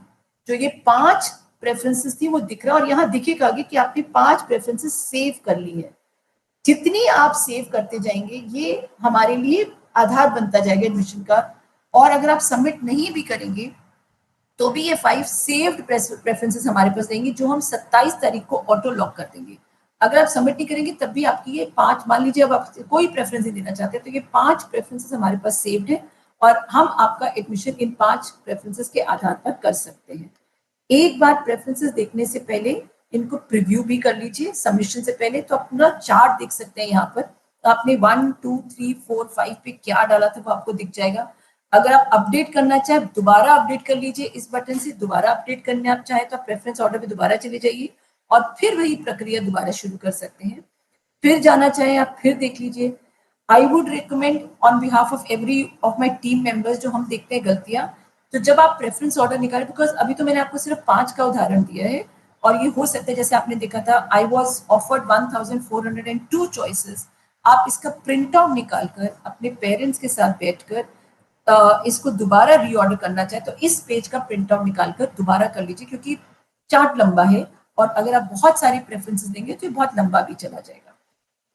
Speaker 2: जो ये 5 प्रेफरेंसेस थी वो दिख रहा है और यहाँ दिखेगा कि आपने 5 प्रेफरेंसेस सेव कर ली है। जितनी आप सेव करते जाएंगे ये हमारे लिए आधार बनता जाएगा एडमिशन का। और अगर आप सबमिट नहीं भी करेंगे तो भी ये 5 सेव्ड प्रेफरेंसेस हमारे पास रहेंगी जो हम 27 तारीख को ऑटो लॉक कर देंगे। अगर आप सबमिट नहीं करेंगे तब भी आपकी ये 5, मान लीजिए अब आप कोई प्रेफरेंस नहीं देना चाहते तो ये 5 प्रेफरेंसेस हमारे पास सेव्ड है और हम आपका एडमिशन इन 5 प्रेफरेंसेस के आधार पर कर सकते हैं। एक बार प्रेफरेंसेस देखने से पहले इनको प्रीव्यू भी कर लीजिए सबमिशन से पहले, तो आप पूरा चार्ट देख सकते हैं। यहाँ पर आपने 1 2 3 4 5 पे क्या डाला था वो आपको दिख जाएगा। अगर आप अपडेट करना चाहे दोबारा अपडेट कर लीजिए, इस बटन से दोबारा अपडेट करने आप चाहे तो आप प्रेफरेंस ऑर्डर पे दोबारा चले जाइए और फिर वही प्रक्रिया दोबारा शुरू कर सकते हैं। फिर जाना चाहे आप फिर देख लीजिए। I would recommend on behalf of every of my team members, जो हम देखते हैं गलतियां, तो जब आप प्रेफरेंस ऑर्डर निकालें, बिकॉज अभी तो मैंने आपको सिर्फ 5 का उदाहरण दिया है और ये हो सकता है जैसे आपने देखा था आई वॉज ऑफर्ड 1402 चॉइसेस। आप इसका प्रिंट आउट निकालकर अपने पेरेंट्स के साथ बैठकर इसको दोबारा रीऑर्डर करना चाहे तो इस पेज का प्रिंट आउट निकालकर दोबारा कर लीजिए, क्योंकि चार्ट लंबा है और अगर आप बहुत सारी प्रेफरेंसेस देंगे तो ये बहुत लंबा भी चला जाएगा।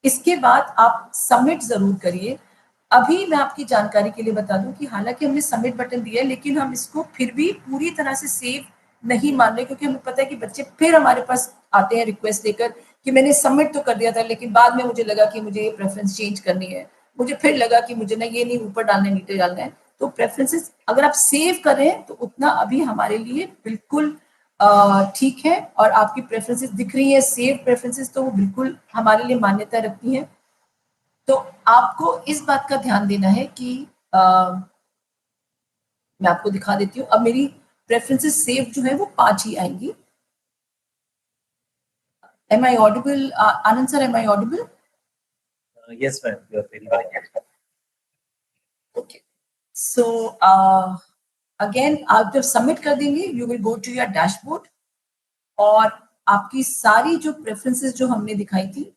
Speaker 2: इसके बाद आप सबमिट जरूर करिए। अभी मैं आपकी जानकारी के लिए बता दूं कि हालांकि हमने सबमिट बटन दिया है लेकिन हम इसको फिर भी पूरी तरह से सेव नहीं मान रहे, क्योंकि हमें पता है कि बच्चे फिर हमारे पास आते हैं रिक्वेस्ट लेकर कि मैंने सबमिट तो कर दिया था लेकिन बाद में मुझे लगा कि मुझे ये प्रेफरेंस चेंज करनी है, मुझे फिर लगा कि मुझे ना ये नहीं ऊपर डालना है नीचे डालना है। तो प्रेफरेंसेस अगर आप सेव करें तो उतना अभी हमारे लिए बिल्कुल ठीक है, और आपकी प्रेफरेंसेस दिख रही है सेव प्रेफरेंसेस, तो वो बिल्कुल हमारे लिए मान्यता रखती है। तो आपको इस बात का ध्यान देना है कि मैं आपको दिखा देती हूँ। अब मेरी प्रेफरेंसेस सेव जो है वो 5 ही आएंगी। Am I audible? Anand sir, am I audible?
Speaker 1: Yes, ma'am. You are very right.
Speaker 2: Okay. So again, आप जब सबमिट कर देंगे, you will go to your dashboard, और आपकी सारी जो प्रेफरेंसेस जो हमने दिखाई थी,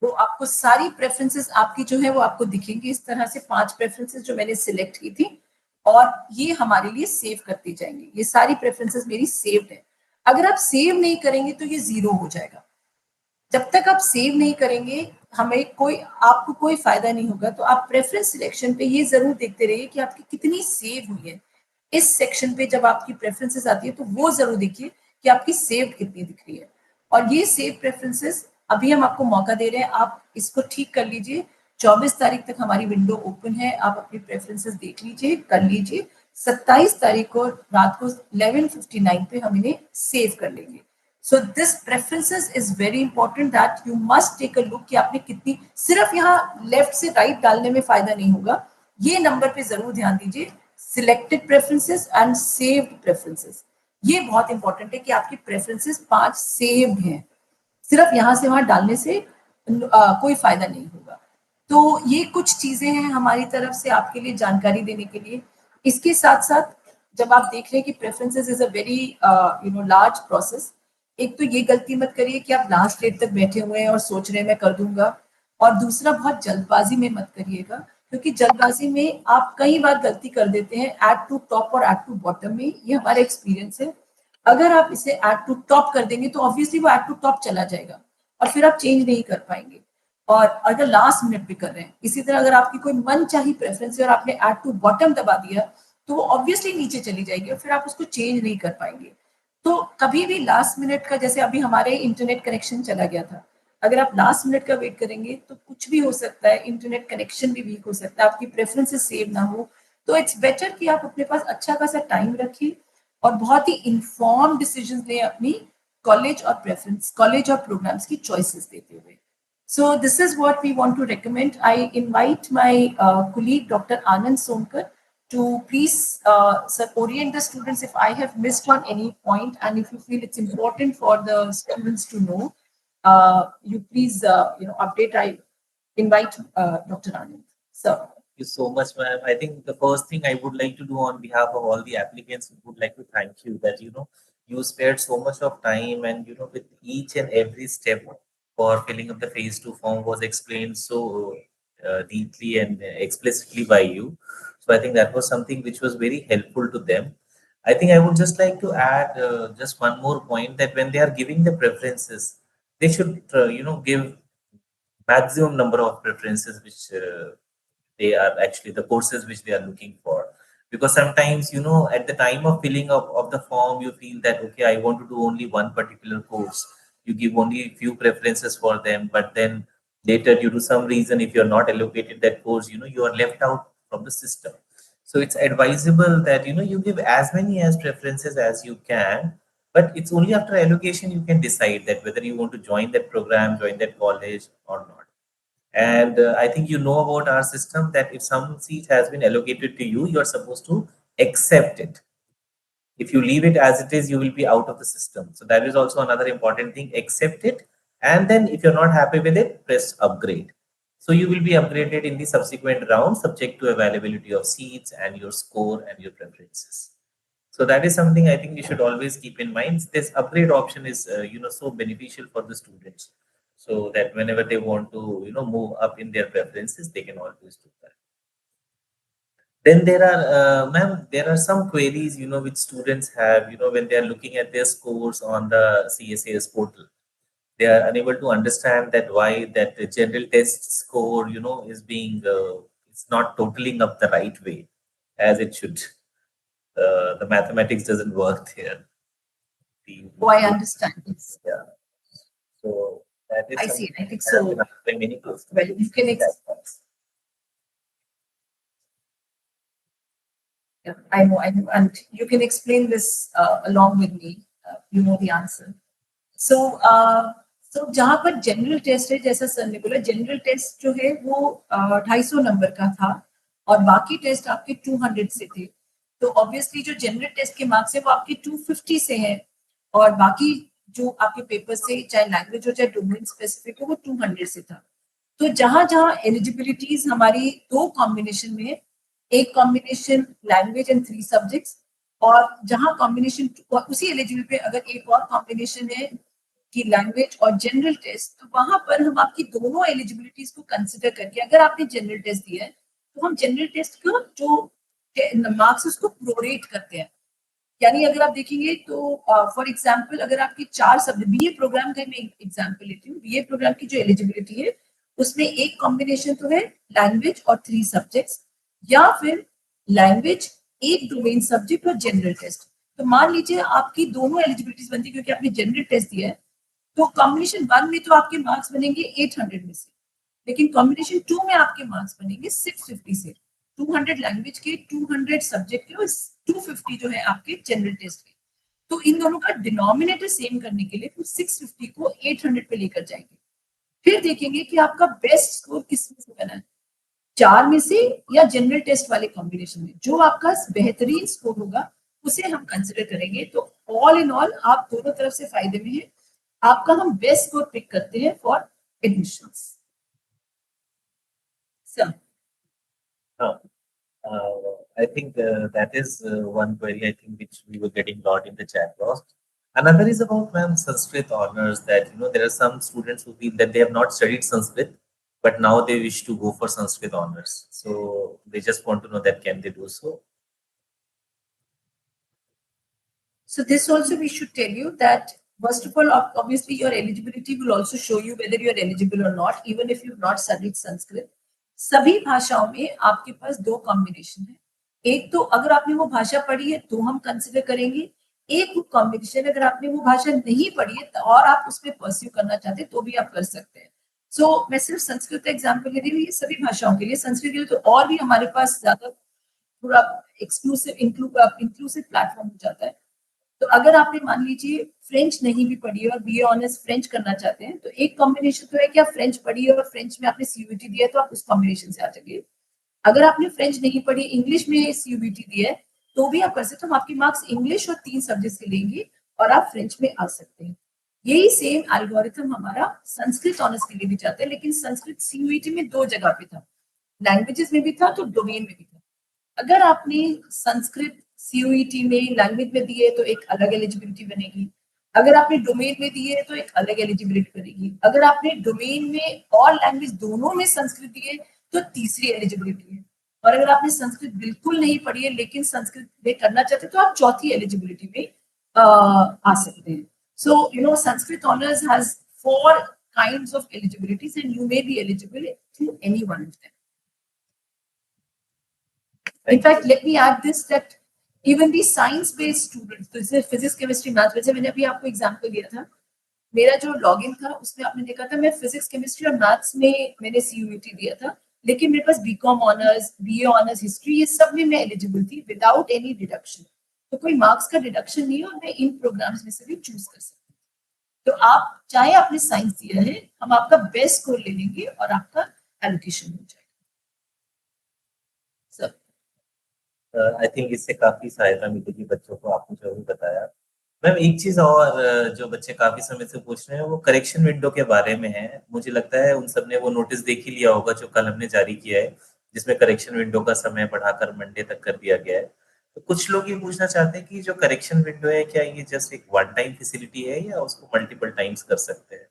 Speaker 2: वो आपको सारी प्रेफरेंसेस आपकी जो है वो आपको दिखेंगी इस तरह से। 5 प्रेफरेंसेस जो मैंने सिलेक्ट की थी, और ये हमारे लिए सेव करती जाएंगी। ये सारी प्रेफरेंसेस मेरी सेव्ड है। अगर आप सेव नहीं करेंगे तो ये 0 हो जाएगा। जब तक आप सेव नहीं करेंगे, आपको कोई फायदा नहीं होगा। तो आप प्रेफरेंस सिलेक्शन पे ये जरूर देखते रहिए कि आपकी कितनी सेव हुई है। इस सेक्शन पे जब आपकी प्रेफरेंसेस आती है तो वो जरूर देखिए कि आपकी सेव्ड कितनी दिख रही है। और ये सेव प्रेफरेंसेस अभी हम आपको मौका दे रहे हैं, आप इसको ठीक कर लीजिए। 24 तारीख तक हमारी विंडो ओपन है, आप अपनी प्रेफरेंसेस देख लीजिए, कर लीजिए। 27 तारीख को रात को 11:59 पे हम इन्हें सेव कर लेंगे। So this preferences is very important that you must take a look कि आपने कितनी, सिर्फ यहाँ लेफ्ट से राइट डालने में फायदा नहीं होगा। ये नंबर पे जरूर ध्यान दीजिए, selected preferences and saved preferences. ये बहुत इंपॉर्टेंट है कि आपकी प्रेफरेंसेस 5 सेव्ड हैं। सिर्फ यहाँ से वहां डालने से कोई फायदा नहीं होगा। तो ये कुछ चीजें हैं हमारी तरफ से आपके लिए जानकारी देने के लिए। इसके साथ साथ जब आप देख रहे हैं कि preferences is a very large process, एक तो ये गलती मत करिए कि आप लास्ट डेट तक बैठे हुए हैं और सोच रहे हैं मैं कर दूंगा। और दूसरा, बहुत जल्दबाजी में मत करिएगा, क्योंकि जल्दबाजी में आप कई बार गलती कर देते हैं ऐड टू टॉप और ऐड टू बॉटम में। ये हमारा एक्सपीरियंस है। अगर आप इसे ऐड टू टॉप कर देंगे तो ऑब्वियसली वो ऐड टू टॉप चला जाएगा, और फिर आप चेंज नहीं कर पाएंगे। और अगर लास्ट मिनट पे कर रहे हैं, इसी तरह अगर आपकी कोई मन चाही प्रेफरेंस है और आपने ऐड टू बॉटम दबा दिया, तो वो ऑब्वियसली नीचे चली जाएगी और फिर आप उसको चेंज नहीं कर पाएंगे। तो कभी भी लास्ट मिनट का, जैसे अभी हमारे इंटरनेट कनेक्शन चला गया था, अगर आप लास्ट मिनट का वेट करेंगे तो कुछ भी हो सकता है, इंटरनेट कनेक्शन भी वीक हो सकता है, आपकी प्रेफरेंसेस सेव ना हो। तो इट्स बेटर कि आप अपने पास अच्छा खासा टाइम रखिए और बहुत ही इन्फॉर्म डिसीजन लें अपनी कॉलेज और प्रोग्राम्स की चॉइसेस देते हुए। So this is what we want to recommend. I invite my colleague Dr. Anand Sonkar to please sir, orient the students if I have missed on any point, and if you feel it's important for the students to know, you please update. I invite Dr. Anand. Sir.
Speaker 1: Thank you so much, ma'am. I think the first thing I would like to do on behalf of all the applicants would like to thank you that you spared so much of time, and with each and every step for filling up the phase 2 form was explained so deeply and explicitly by you. So I think that was something which was very helpful to them. I think I would just like to add just one more point, that when they are giving the preferences, they should give maximum number of preferences which they are actually the courses which they are looking for. Because sometimes at the time of filling up of the form, you feel that okay, I want to do only one particular course, you give only few preferences for them, but then later due to some reason, if you're not allocated that course, you are left out from the system. So it's advisable that you give as many as preferences as you can, but it's only after allocation you can decide that whether you want to join that program, join that college or not. And I think about our system, that if some seat has been allocated to you, you are supposed to accept it. If you leave it as it is, you will be out of the system. So that is also another important thing. Accept it. And then if you're not happy with it, press upgrade. So you will be upgraded in the subsequent round, subject to availability of seats and your score and your preferences. So that is something I think you should always keep in mind. This upgrade option is, so beneficial for the students, so that whenever they want to, move up in their preferences, they can always do that. Then there are, ma'am, there are some queries, which students have, when they are looking at their scores on the CSAS portal. They are unable to understand that why that the general test score, is being, it's not totaling up the right way as it should. The mathematics doesn't work there.
Speaker 2: Oh, I understand. Yes.
Speaker 1: Yeah. So that is
Speaker 2: I
Speaker 1: something
Speaker 2: see. I think
Speaker 1: I have
Speaker 2: so.
Speaker 1: been answering many questions.
Speaker 2: Well, you can yeah, I know, and you can explain this along with me. You know the answer. So, so जहाँ पर general test है, जैसा sir ने बोला, general test जो है वो 250 number का था और बाकी टेस्ट आपके 200 से थे. तो ऑब्वियसली जो जनरल टेस्ट के मार्क्स है वो आपके 250 से हैं और बाकी जो आपके पेपर से चाहे लैंग्वेज हो चाहे डोमेन स्पेसिफिक हो वो 200 से था. तो जहां जहां एलिजिबिलिटीज हमारी दो कॉम्बिनेशन में है, एक कॉम्बिनेशन लैंग्वेज एंड 3 सब्जेक्ट्स और जहां कॉम्बिनेशन उसी एलिजिबिलिटी पे अगर एक और कॉम्बिनेशन है कि लैंग्वेज और जनरल टेस्ट, तो वहां पर हम आपकी दोनों एलिजिबिलिटीज को कंसिडर करके, अगर आपने जनरल टेस्ट दिया है तो हम जनरल टेस्ट का जो मार्क्स उसको प्रोरेट करते हैं. यानी अगर आप देखेंगे तो फॉर एग्जांपल अगर आपके 4 सब्जेक्ट बीए प्रोग्राम का मैं एग्जांपल लेती हूँ, बीए प्रोग्राम की जो एलिजिबिलिटी है उसमें एक कॉम्बिनेशन तो है लैंग्वेज और 3 सब्जेक्ट्स या फिर लैंग्वेज एक डोमेन सब्जेक्ट और जनरल टेस्ट. तो मान लीजिए आपकी दोनों एलिजिबिलिटीज बनती है क्योंकि आपने जनरल टेस्ट दिया है, तो कॉम्बिनेशन 1 में तो आपके मार्क्स बनेंगे 800 में से, लेकिन कॉम्बिनेशन 2 में आपके मार्क्स बनेंगे 650 से. 200 लैंग्वेज के, 200 सब्जेक्ट के और 250 जो है आपके जनरल टेस्ट के. तो इन दोनों का डिनोमिनेटर सेम करने के लिए 650 को 800 पे लेकर जाएंगे. फिर देखेंगे कि आपका बेस्ट स्कोर किस में से बना है, 4 में से या जनरल टेस्ट वाले कॉम्बिनेशन में. जो आपका बेहतरीन स्कोर होगा उसे हम कंसिडर करेंगे. तो ऑल इन ऑल आप दोनों तरफ से फायदे में है. आपका हम बेस्ट स्कोर पिक करते हैं for admissions. Sir
Speaker 1: I think that is one query I think which we were getting lot in the chat box. Another is about ma'am Sanskrit honors, that there are some students who feel that they have not studied Sanskrit but now they wish to go for Sanskrit honors. So they just want to know that can they do so?
Speaker 2: So this also we should tell you that first of all, obviously your eligibility will also show you whether you are eligible or not, even if you've not studied Sanskrit. सभी भाषाओं में आपके पास दो combination है. एक तो अगर आपने वो भाषा पढ़ी है तो हम कंसिडर करेंगे. एक कॉम्बिनेशन अगर आपने वो भाषा नहीं पढ़ी है तो और आप उसमें परस्यू करना चाहते हैं तो भी आप कर सकते हैं. सो मैं सिर्फ संस्कृत का एग्जाम्पल ले रही हूँ, ये सभी भाषाओं के लिए. संस्कृत के लिए तो और भी हमारे पास ज्यादा पूरा एक्सक्लूसिव इंक्लूसिव प्लेटफॉर्म हो जाता है. तो अगर आपने मान लीजिए फ्रेंच नहीं भी पढ़ी है और बीए ऑनर्स फ्रेंच करना चाहते हैं तो एक कॉम्बिनेशन तो है कि आप फ्रेंच पढ़िए और फ्रेंच में आपने सीयूईटी दिया है तो आप उस कॉम्बिनेशन से आ जाइए. अगर आपने फ्रेंच नहीं पढ़ी, इंग्लिश में सीयूईटी दिया है तो भी आप कर सकते हो. हम आपके मार्क्स इंग्लिश और 3 सब्जेक्ट के लेंगे और आप फ्रेंच में आ सकते हैं. यही सेम एल्गोरिथम हमारा संस्कृत ऑनर्स के लिए भी जाता है, लेकिन संस्कृत सीयूईटी में 2 जगह पे था, लैंग्वेजेस में भी था तो डोमेन में भी था. अगर आपने संस्कृत सीयूईटी में लैंग्वेज में दिए तो एक अलग एलिजिबिलिटी बनेगी. अगर आपने डोमेन में दिए तो एक अलग एलिजिबिलिटी बनेगी. अगर आपने डोमेन में और लैंग्वेज दोनों में संस्कृत दिए तो तीसरी एलिजिबिलिटी है. और अगर आपने संस्कृत बिल्कुल नहीं पढ़ी है लेकिन संस्कृत में करना चाहते हैं तो आप चौथी एलिजिबिलिटी में आ सकते हैं. So Sanskrit honours has 4 kinds of eligibilities and you may be eligible through any one of them. In fact, let me add this, that even the science-based students, तो जैसे फिजिक्स, केमिस्ट्री, मैथ, वैसे मैंने अभी आपको एग्जांपल दिया था, मेरा जो लॉगिन था उसमें आपने देखा था मैं फिजिक्स, केमिस्ट्री और मैथ्स में मैंने सीयूईटी दिया था, लेकिन मेरे पास BCom honours, BA honours, history, ये सब में मैं एलिजिबल थी विदाउट एनी डिडक्शन. तो कोई मार्क्स का डिडक्शन नहीं है और मैं इन प्रोग्राम्स में से भी चूज कर सकती हूँ. तो आप चाहे आपने साइंस दिया है, हम आपका बेस्ट स्कोर ले लेंगे और आपका एलोकेशन हो जाएगा.
Speaker 1: आई थिंक इससे काफी सहायता मिलेगी बच्चों को, आपने जो भी बताया. मैम एक चीज और जो बच्चे काफी समय से पूछ रहे हैं वो करेक्शन विंडो के बारे में है. मुझे लगता है उन सब ने वो नोटिस देख ही लिया होगा जो कल हमने जारी किया है, जिसमें करेक्शन विंडो का समय बढ़ाकर मंडे तक कर दिया गया है. तो कुछ लोग ये पूछना चाहते हैं कि जो करेक्शन विंडो है क्या ये जस्ट एक वन टाइम फैसिलिटी है या उसको मल्टीपल टाइम्स कर सकते हैं?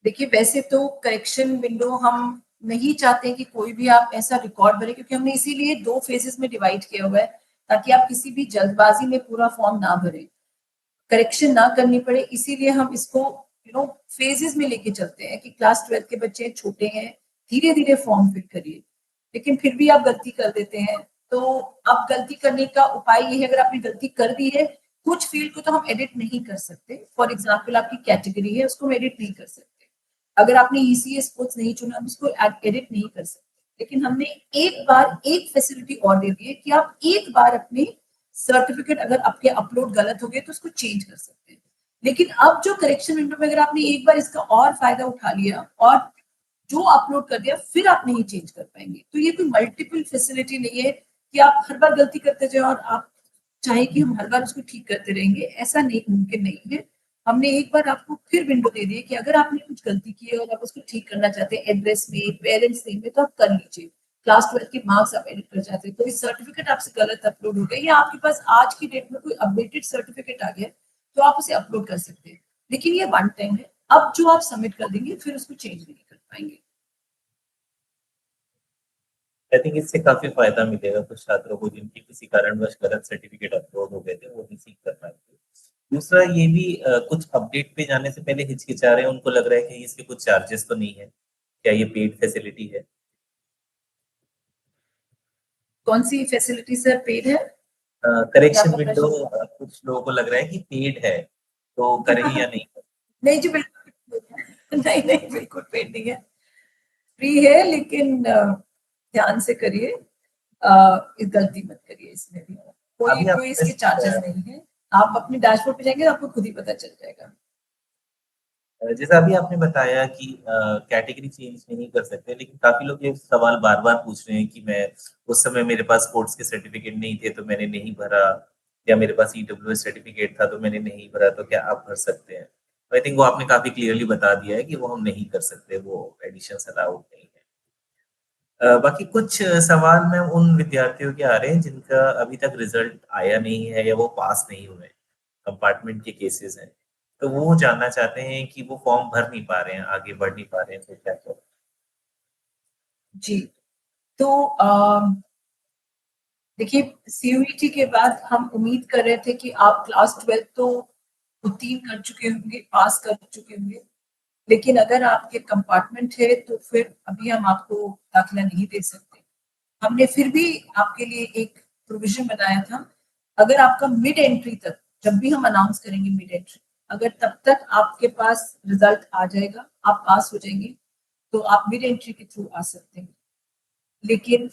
Speaker 2: देखिए, वैसे तो करेक्शन विंडो हम नहीं चाहते कि कोई भी आप ऐसा रिकॉर्ड भरे, क्योंकि हमने इसीलिए 2 फेजेस में डिवाइड किया हुआ है ताकि आप किसी भी जल्दबाजी में पूरा फॉर्म ना भरें, करेक्शन ना करनी पड़े. इसीलिए हम इसको फेजेस में लेके चलते हैं कि क्लास 12 के बच्चे छोटे हैं, धीरे धीरे फॉर्म फिल करिए. लेकिन फिर भी आप गलती कर देते हैं तो अब गलती करने का उपाय ये है, अगर आपने गलती कर दी है, कुछ फील्ड को तो हम एडिट नहीं कर सकते। फॉर एग्जाम्पल आपकी कैटेगरी है, उसको हम एडिट नहीं कर सकते। अगर आपने ईसीए स्पोर्ट्स नहीं चुना, हम उसको एडिट नहीं कर सकते। लेकिन हमने एक बार एक फैसिलिटी और दे दी है कि आप एक बार अपने सर्टिफिकेट अगर आपके अपलोड गलत हो गए तो उसको चेंज कर सकते हैं। लेकिन अब जो करेक्शन विंडो में अगर आपने एक बार इसका और फायदा उठा लिया और जो अपलोड कर दिया, फिर आप नहीं चेंज कर पाएंगे। तो ये कोई मल्टीपल फैसिलिटी नहीं है कि आप हर बार गलती करते जाए और आप चाहे कि हम हर बार उसको ठीक करते रहेंगे, ऐसा नहीं, मुमकिन नहीं है। हमने एक बार आपको फिर विंडो दे दी है कि अगर आपने कुछ गलती की है और आप उसको ठीक करना चाहते हैं एड्रेस में, पेरेंट्स नेम में, तो आप कर लीजिए। क्लास 12 के मार्क्स आप एडिट कर चाहते हैं, कोई सर्टिफिकेट आपसे गलत अपलोड हो गया या आपके पास आज की डेट में कोई अपडेटेड सर्टिफिकेट आ गया, तो आप उसे अपलोड कर सकते हैं। लेकिन ये वन टाइम है, अब जो आप सबमिट कर देंगे फिर उसको चेंज नहीं कर पाएंगे।
Speaker 1: आई थिंक इससे काफी फायदा मिलेगा कुछ छात्रों को जिनकी किसी कारणवश गलत सर्टिफिकेट अपलोड हो गए थे, वो नहीं सीख कर पाएंगे। दूसरा ये भी कुछ अपडेट पे जाने से पहले हिचकिचा रहे हैं, उनको लग रहा है कि इसके कुछ चार्जेस तो नहीं है, क्या ये पेड फैसिलिटी है?
Speaker 2: कौन सी फैसिलिटी सर पेड है? क्या
Speaker 1: करेक्शन
Speaker 2: आपका
Speaker 1: विंडो
Speaker 2: प्रश्न?
Speaker 1: कुछ लोगों को लग रहा है कि पेड है, तो करें या नहीं?
Speaker 2: नहीं जी, बिल्कुल नहीं, नहीं, बिल्कुल पेड नहीं है, फ्री है। लेकिन ध्यान से करिए, गलती मत करिए इसमें भी। कोई
Speaker 1: अभी
Speaker 2: कोई
Speaker 1: आप
Speaker 2: इसके चार्जेस नहीं है। आप अपने डैशबोर्ड पे जाएंगे, आपको खुद ही पता चल जाएगा।
Speaker 1: जैसा अभी आपने बताया कि कैटेगरी चेंज नहीं कर सकते, लेकिन काफी लोग ये सवाल बार बार पूछ रहे हैं कि मैं उस समय मेरे पास स्पोर्ट्स के सर्टिफिकेट नहीं थे तो मैंने नहीं भरा, या मेरे पास ईडब्ल्यूएस सर्टिफिकेट था तो मैंने नहीं भरा, तो क्या आप भर सकते हैं? आई थिंक वो आपने काफी क्लियरली बता दिया है कि वो हम नहीं कर सकते, वो एडिशन अलाउड नहीं है। बाकी कुछ सवाल में उन विद्यार्थियों के आ रहे हैं जिनका अभी तक रिजल्ट आया नहीं है या वो पास नहीं हुए, कंपार्टमेंट के केसेस हैं, तो वो जानना चाहते हैं कि वो फॉर्म भर नहीं पा रहे हैं, आगे बढ़ नहीं पा रहे हैं, तो क्या करें?
Speaker 2: जी, तो देखिए, सीयूईटी के बाद हम उम्मीद कर रहे थे कि आप क्लास 12 तो उत्तीर्ण कर चुके होंगे, पास कर चुके होंगे। लेकिन अगर आपके कंपार्टमेंट है तो फिर अभी हम आपको दाखिला नहीं दे सकते। हमने फिर भी आपके लिए एक प्रोविजन बनाया था। अगर आपका मिड एंट्री तक, जब भी हम अनाउंस करेंगे मिड एंट्री, अगर तब तक आपके पास रिजल्ट आ जाएगा, आप पास हो जाएंगे, तो आप मिड एंट्री के थ्रू आ सकते हैं। लेकिन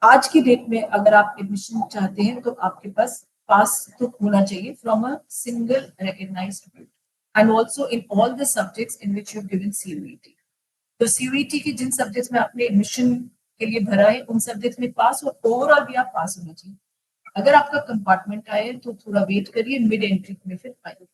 Speaker 2: आज की डेट में अगर आप एडमिशन चाहते हैं तो आपके पास पास तो होना चाहिए from a single recognised board and also in all the subjects in which you have given CUET. तो सीयूईटी के जिन सब्जेक्ट्स में आपने एडमिशन के लिए भरा है, उन सब्जेक्ट्स में पास और ओवरऑल भी आप पास होना चाहिए। अगर आपका कंपार्टमेंट आए तो थोड़ा वेट करिए, मिड एंट्री में फिर फाइनल।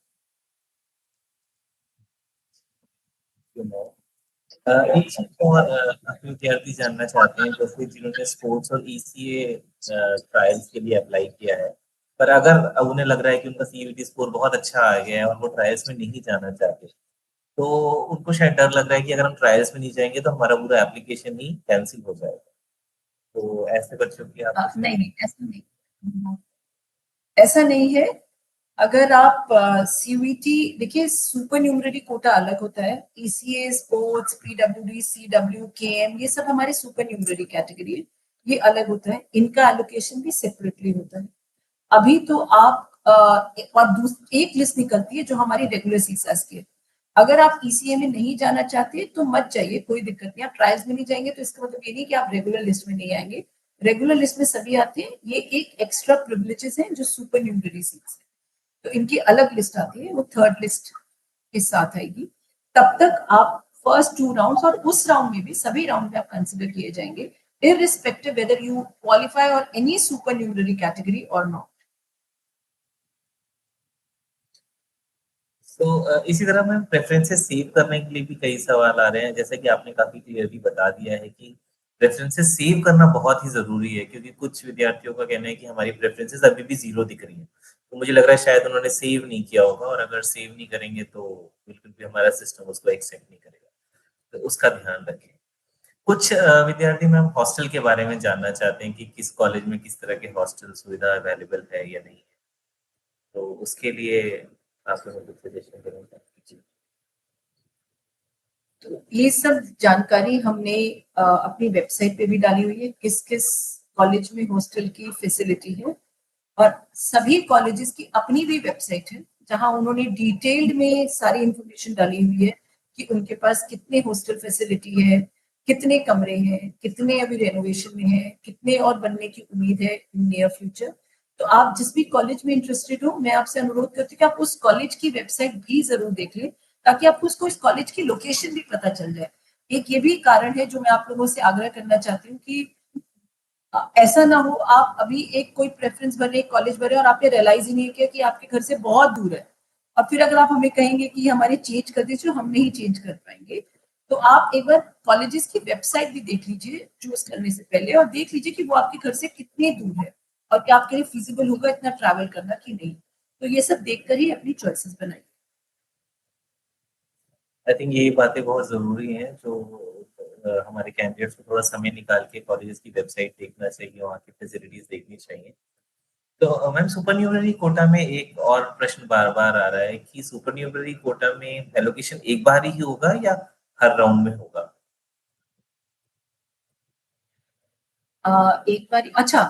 Speaker 1: एक चीज और काफी विद्यार्थी जानना चाहते हैं, जैसे जिन्होंने स्पोर्ट्स और ईसीए ट्रायल्स के लिए अप्लाई किया है, पर अगर उन्हें लग रहा है कि उनका सीयूईटी स्कोर बहुत अच्छा आ गया है और वो ट्रायल्स में नहीं जाना चाहते, तो उनको शायद डर लग रहा है कि अगर हम ट्रायल्स में नहीं जाएंगे तो हमारा पूरा एप्लीकेशन ही कैंसिल हो जाएगा, तो ऐसे बच्चों की आप कुछ
Speaker 2: नहीं, नहीं, ऐसा नहीं, ऐसा नहीं है। अगर आप सीयूईटी देखिए, सुपर न्यूमररी कोटा अलग होता है। ECA, sports, PWD, CW, KM, ये सब हमारे सुपर न्यूमररी कैटेगरी है, ये अलग होता है। इनका एलोकेशन भी सेपरेटली होता है। अभी तो आप और एक लिस्ट निकलती है जो हमारी रेगुलर सीसास की है। अगर आप ईसीए में नहीं जाना चाहते तो मत जाइए, कोई दिक्कत नहीं। आप ट्रायल्स में नहीं जाएंगे तो इसका मतलब ये नहीं कि आप रेगुलर लिस्ट में नहीं आएंगे। रेगुलर लिस्ट में सभी आते हैं। ये एक एक्स्ट्रा प्रिविलेजेस हैं जो सुपर न्यूमररी सीट्स है, तो इनकी अलग लिस्ट आती है, वो थर्ड लिस्ट के साथ आएगी। तब तक आप फर्स्ट 2 राउंड्स, और उस राउंड में भी सभी राउंड में आप कंसिडर किए जाएंगे, irrespective whether you qualify or any supernumerary category or not.
Speaker 1: तो इसी तरह मैम प्रेफरेंसेस सेव करने के लिए भी कई सवाल आ रहे हैं, जैसे कि आपने काफी क्लियरली बता दिया है कि प्रेफरेंसेस सेव करना बहुत ही जरूरी है, क्योंकि कुछ विद्यार्थियों का कहना है कि हमारी प्रेफरेंसेस अभी भी 0 दिख रही हैं, तो मुझे लग रहा है शायद उन्होंने सेव नहीं किया होगा, और अगर सेव नहीं करेंगे तो बिल्कुल भी हमारा सिस्टम उसको एक्सेप्ट नहीं करेगा, तो उसका ध्यान रखें। कुछ विद्यार्थी मैम हॉस्टल के बारे में जानना चाहते हैं कि किस कॉलेज में किस तरह के हॉस्टल सुविधा अवेलेबल है या नहीं है, तो उसके लिए आप लोगों को सजेशन करेंगे?
Speaker 2: तो ये सब जानकारी हमने अपनी वेबसाइट पे भी डाली हुई है, किस किस कॉलेज में हॉस्टल की फैसिलिटी है और सभी कॉलेजेस की अपनी भी वेबसाइट है जहां उन्होंने डिटेल्ड में सारी इंफॉर्मेशन डाली हुई है कि उनके पास कितने हॉस्टल फैसिलिटी है, कितने कमरे हैं, कितने अभी रेनोवेशन में है, कितने और बनने की उम्मीद है इन नियर फ्यूचर। तो आप जिस भी कॉलेज में इंटरेस्टेड हो, मैं आपसे अनुरोध करती हूँ कि आप उस कॉलेज की वेबसाइट भी जरूर देख लें ताकि आपको उसको इस कॉलेज की लोकेशन भी पता चल जाए। एक ये भी कारण है जो मैं आप लोगों से आग्रह करना चाहती हूँ कि ऐसा ना हो आप अभी एक कोई प्रेफरेंस भरे, एक कॉलेज भरे और आपने रियलाइज ही नहीं किया कि आपके घर से बहुत दूर है। और फिर अगर आप हमें कहेंगे कि हमारे चेंज कर दीजिए, हम नहीं चेंज कर पाएंगे। तो आप एक बार कॉलेजेस की वेबसाइट भी देख लीजिए चूज करने से पहले और देख लीजिए कि वो आपके घर से कितने दूर है और क्या आपके लिए फिजिबल होगा इतना ट्रैवल करना कि नहीं। तो ये सब देखकर ही अपनी चॉइसेस बनाइए।
Speaker 1: आई थिंक ये बातें बहुत ज़रूरी हैं जो हमारे कैंडिडेट्स को थोड़ा समय निकाल के कॉलेजेस की वेबसाइट देखना चाहिए, वहाँ की फैसिलिटीज़ देखनी चाहिए। तो मैम सुपरन्यूमरी कोटा में एक और प्रश्न बार-बार आ रहा है कि सुपरन्यूमरी कोटा में एलोकेशन एक बार ही होगा या हर राउंड में होगा?
Speaker 2: एक बार अच्छा,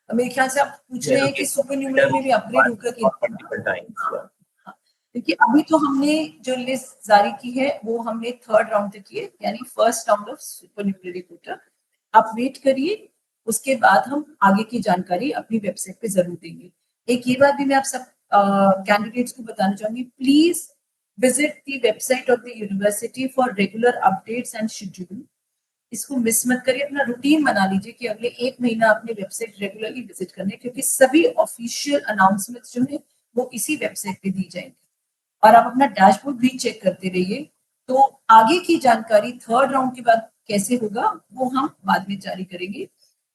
Speaker 2: मेरे ख्याल से आप पूछ रहे हैं कि सुपर न्यूमरी में भी अपग्रेड होगा कि
Speaker 1: मल्टीपल टाइम्स
Speaker 2: हाँ,
Speaker 1: या
Speaker 2: हाँ। क्योंकि अभी तो हमने जो लिस्ट जारी की है वो हमने थर्ड राउंड तक की है, यानी first round of supernumerary quota. आप वेट करिए, उसके बाद हम आगे की जानकारी अपनी वेबसाइट पे जरूर देंगे। एक ये बात भी मैं आप सब कैंडिडेट्स को बताना चाहूंगी, please visit the website of the university for regular updates and schedule. इसको मिस मत करिए, अपना रूटीन बना लीजिए कि अगले एक महीना अपने वेबसाइट रेगुलरली विजिट करने, क्योंकि सभी ऑफिशियल अनाउंसमेंट्स जो है वो इसी वेबसाइट पे दी जाएंगी। और आप अपना डैशबोर्ड भी चेक करते रहिए। तो आगे की जानकारी थर्ड राउंड के बाद कैसे होगा वो हम बाद में जारी करेंगे।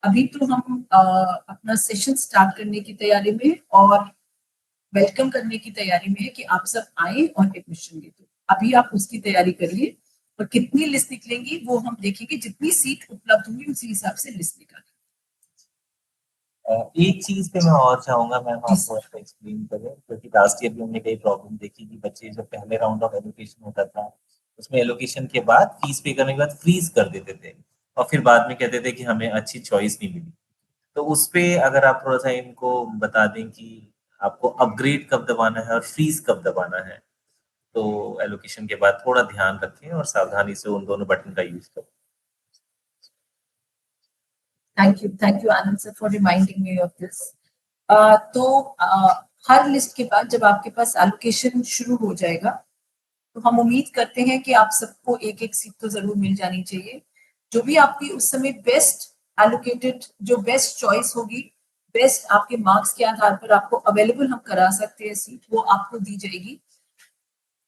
Speaker 2: अभी तो हम अपना सेशन स्टार्ट करने की तैयारी में और वेलकम करने की तैयारी में है कि आप सब आए और एडमिशन ले। तो अभी आप उसकी तैयारी करिए और कितनी लिस्ट निकलेंगी वो हम देखेंगे, जितनी सीट उपलब्ध होंगी उसी हिसाब से लिस्ट निकालेंगे।
Speaker 1: एक चीज़ पे मैं और चाहूँगा मैम
Speaker 2: जी
Speaker 1: आप
Speaker 2: सर।
Speaker 1: थोड़ा एक्सप्लेन करें, क्योंकि लास्ट ईयर भी हमने कई प्रॉब्लम देखी कि बच्चे जब पहले राउंड ऑफ एलोकेशन होता था, उसमें एलोकेशन के बाद फीस पे करने के बाद फ्रीज कर देते थे और फिर बाद में कहते थे कि हमें अच्छी चॉइस नहीं मिली। तो उस पे अगर आप थोड़ा-सा इनको बता दें कि आपको अपग्रेड कब दबाना है और फ्रीज़ कब दबाना है, तो एलोकेशन के बाद थोड़ा ध्यान रखें और सावधानी से उन दोनों बटन का यूज़ करें।
Speaker 2: Thank you Anand sir for reminding me of this. तो हर लिस्ट के बाद जब आपके पास एलोकेशन शुरू हो जाएगा तो हम उम्मीद करते हैं कि आप सबको एक एक सीट तो जरूर मिल जानी चाहिए। जो भी आपकी उस समय बेस्ट एलोकेटेड, जो बेस्ट चॉइस होगी, बेस्ट आपके मार्क्स के आधार पर आपको अवेलेबल हम करा सकते हैं सीट, वो आपको दी जाएगी।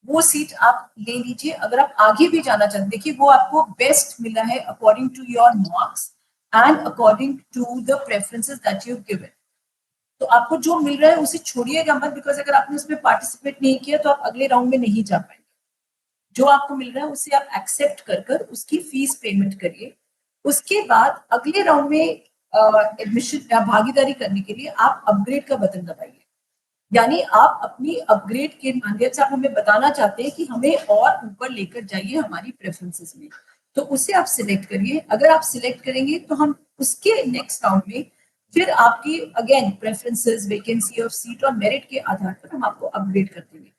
Speaker 2: वो सीट आप ले लीजिए। अगर आप आगे भी जाना चाहते, देखिए वो आपको बेस्ट मिला है according to your marks and according to the preferences that you given. तो आपको जो मिल रहा है उसे छोड़िएगा मत, बिकॉज अगर आपने उसमें पार्टिसिपेट नहीं किया तो आप अगले राउंड में नहीं जा पाएंगे। जो आपको मिल रहा है उसे आप एक्सेप्ट कर कर उसकी फीस पेमेंट करिए। उसके बाद अगले राउंड में एडमिशन या भागीदारी करने के लिए आप अपग्रेड का बटन दबाइए। यानी आप अपनी अपग्रेड के माध्यम से आप हमें बताना चाहते हैं कि हमें और ऊपर लेकर जाइए हमारी प्रेफरेंसेस में, तो उसे आप सिलेक्ट करिए। अगर आप सिलेक्ट करेंगे तो हम उसके नेक्स्ट राउंड में फिर आपकी अगेन प्रेफरेंसेस, वैकेंसी और सीट और मेरिट के आधार पर हम आपको अपग्रेड कर देंगे।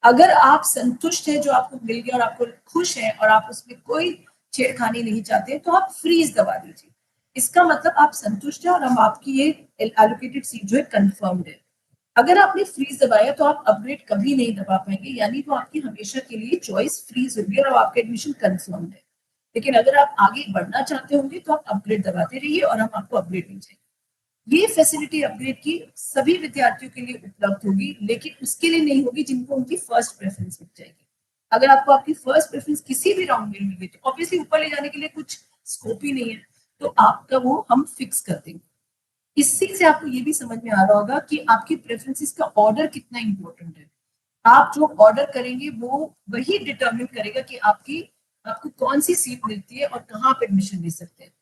Speaker 2: अगर आप संतुष्ट हैं जो आपको मिल गया और आपको खुश हैं और आप उसमें कोई छेड़खानी नहीं चाहते तो आप फ्रीज दबा दीजिए। इसका मतलब आप संतुष्ट हैं और हम आपकी ये एलोकेटेड सीट जो है कंफर्म्ड है। अगर आपने फ्रीज दबाया तो आप अपग्रेड कभी नहीं दबा पाएंगे, यानी वो आपकी हमेशा के लिए चॉइस फ्रीज होगी और आपका एडमिशन कंफर्म्ड है। लेकिन अगर आप आगे बढ़ना चाहते होंगे तो आप अपग्रेड दबाते रहिए और हम आपको अपग्रेड मिल जाएंगे। ये फैसिलिटी अपग्रेड की सभी विद्यार्थियों के लिए उपलब्ध होगी, लेकिन उसके लिए नहीं होगी जिनको उनकी फर्स्ट प्रेफरेंस मिल जाएगी। अगर आपको आपकी फर्स्ट प्रेफरेंस किसी भी राउंड में मिल गई तो ऑब्वियसली ऊपर ले जाने के लिए कुछ स्कोप ही नहीं है, तो आपका वो हम फिक्स कर देंगे। इससे से आपको ये भी समझ में आ रहा होगा कि आपकी प्रेफरेंसेस का ऑर्डर कितना इंपॉर्टेंट है। आप जो ऑर्डर करेंगे वो वही डिटरमिन करेगा कि आपको कौन सी सीट मिलती है और कहाँ आप एडमिशन ले सकते हैं।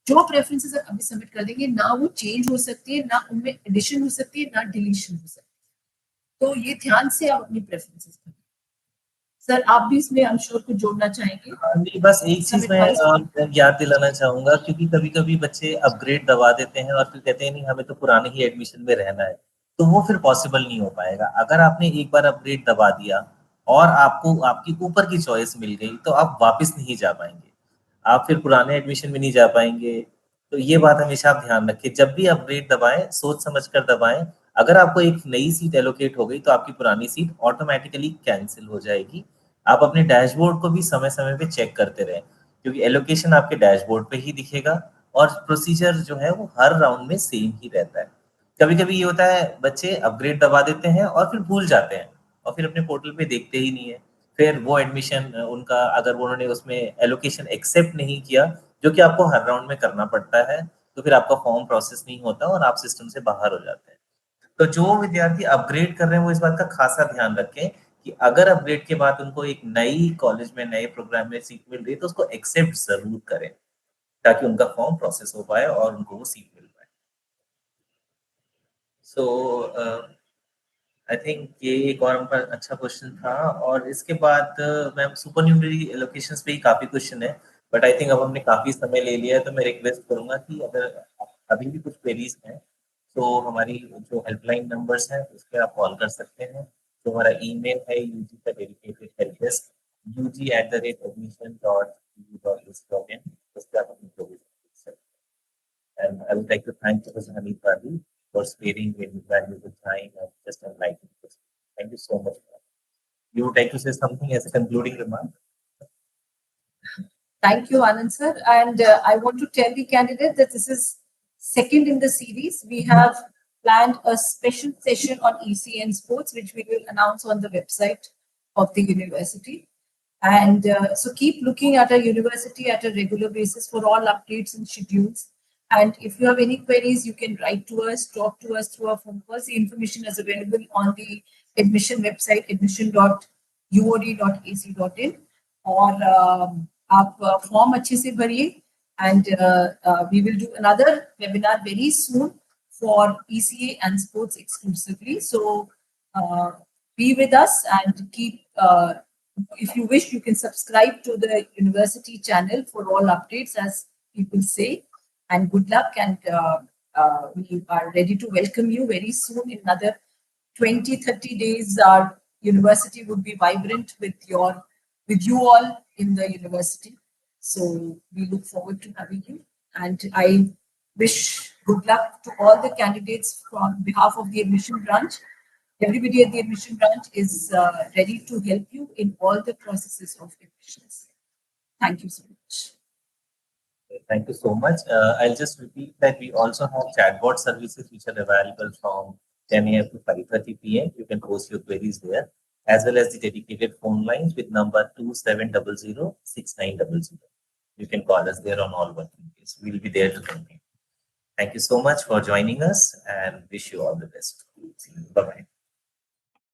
Speaker 2: जो प्रेफरेंसेस आप अभी सबमिट कर देंगे ना वो चेंज हो सकती है, ना उनमें एडिशन हो सकती है, ना डिलीशन हो सकती है। तो ये ध्यान से आप अपनी प्रेफरेंसेस करें। सर आप भी इसमें I'm sure कुछ जोड़ना चाहेंगे?
Speaker 1: नहीं, बस एक चीज
Speaker 2: Some
Speaker 1: मैं
Speaker 2: advice?
Speaker 1: याद दिलाना चाहूंगा, क्योंकि कभी कभी बच्चे अपग्रेड दबा देते हैं और फिर कहते हैं नहीं हमें तो पुराने ही एडमिशन में रहना है, तो वो फिर पॉसिबल नहीं हो पाएगा। अगर आपने एक बार अपग्रेड दबा दिया और आपको आपकी ऊपर की चॉइस मिल गई, तो आप वापस नहीं जा पाएंगे, आप फिर पुराने एडमिशन में नहीं जा पाएंगे। तो ये बात हमेशा आप ध्यान रखें, जब भी अपग्रेड दबाएं सोच समझ कर दबाएं। अगर आपको एक नई सीट एलोकेट हो गई तो आपकी पुरानी सीट ऑटोमेटिकली कैंसिल हो जाएगी। आप अपने डैशबोर्ड को भी समय समय पे चेक करते रहें, क्योंकि एलोकेशन आपके डैशबोर्ड पे ही दिखेगा और प्रोसीजर जो है वो हर राउंड में सेम ही रहता है। कभी कभी ये होता है बच्चे अपग्रेड दबा देते हैं और फिर भूल जाते हैं और फिर अपने पोर्टल पे देखते ही नहीं है। फिर वो एडमिशन उनका, अगर वो उन्होंने उसमें एलोकेशन एक्सेप्ट नहीं किया, जो कि आपको हर राउंड में करना पड़ता है, तो फिर आपका फॉर्म प्रोसेस नहीं होता और आप सिस्टम से बाहर हो जाते हैं। तो जो विद्यार्थी अपग्रेड कर रहे हैं वो इस बात का खासा ध्यान रखें कि अगर अपग्रेड के बाद उनको एक नई कॉलेज में नए प्रोग्राम में सीट मिल रही है तो उसको एक्सेप्ट जरूर करें, ताकि उनका फॉर्म प्रोसेस हो पाए और उनको वो सीट मिल पाए। सो आई थिंक ये एक और उनका अच्छा क्वेश्चन था। और इसके बाद मैम सुपर न्यूमरी एलोकेशंस पे ही काफी क्वेश्चन है, बट आई थिंक अब हमने काफी समय ले लिया है, तो मैं रिक्वेस्ट करूंगा कि अगर अभी भी कुछ क्वेरीज हैं तो हमारी जो हेल्पलाइन नंबर्स हैं उस पर आप कॉल कर सकते हैं। तो हमारा ईमेल है यूजी का डेडिकेटेड हेल्प डेस्क, ug@admission.edu.is.in, उस पर आप अपनी क्वेरीज पूछ सकते हैं। And I would like to thank Professor Hamid Bali for sparing your valuable time and just enlightening us. Thank you so much. You would like to say something as a concluding remark?
Speaker 2: Thank you, Anand sir. And I want to tell the candidate that this is second in the series. We have planned a special session on ECN sports, which we will announce on the website of the university. And so keep looking at our university at a regular basis for all updates and schedules. And if you have any queries, you can write to us, talk to us through our phone calls. The information is available on the admission website, admission.uod.ac.in. और आप form अच्छे से भरिए, and we will do another webinar very soon for ECA and sports exclusively. So be with us and keep, if you wish, you can subscribe to the university channel for all updates, as people say. And good luck, and we are ready to welcome you very soon. In another 20-30 days, our university would be vibrant with you all in the university. So we look forward to having you. And I wish good luck to all the candidates from behalf of the admission branch. Everybody at the admission branch is ready to help you in all the processes of admissions. Thank you so much.
Speaker 1: Thank you so much. I'll just repeat that we also have chatbot services which are available from 10 a.m. to 5:30 p.m. You can post your queries there, as well as the dedicated phone lines with number 27006900. You can call us there on all working days. We'll be there to help you. Thank you so much for joining us and wish you all the best.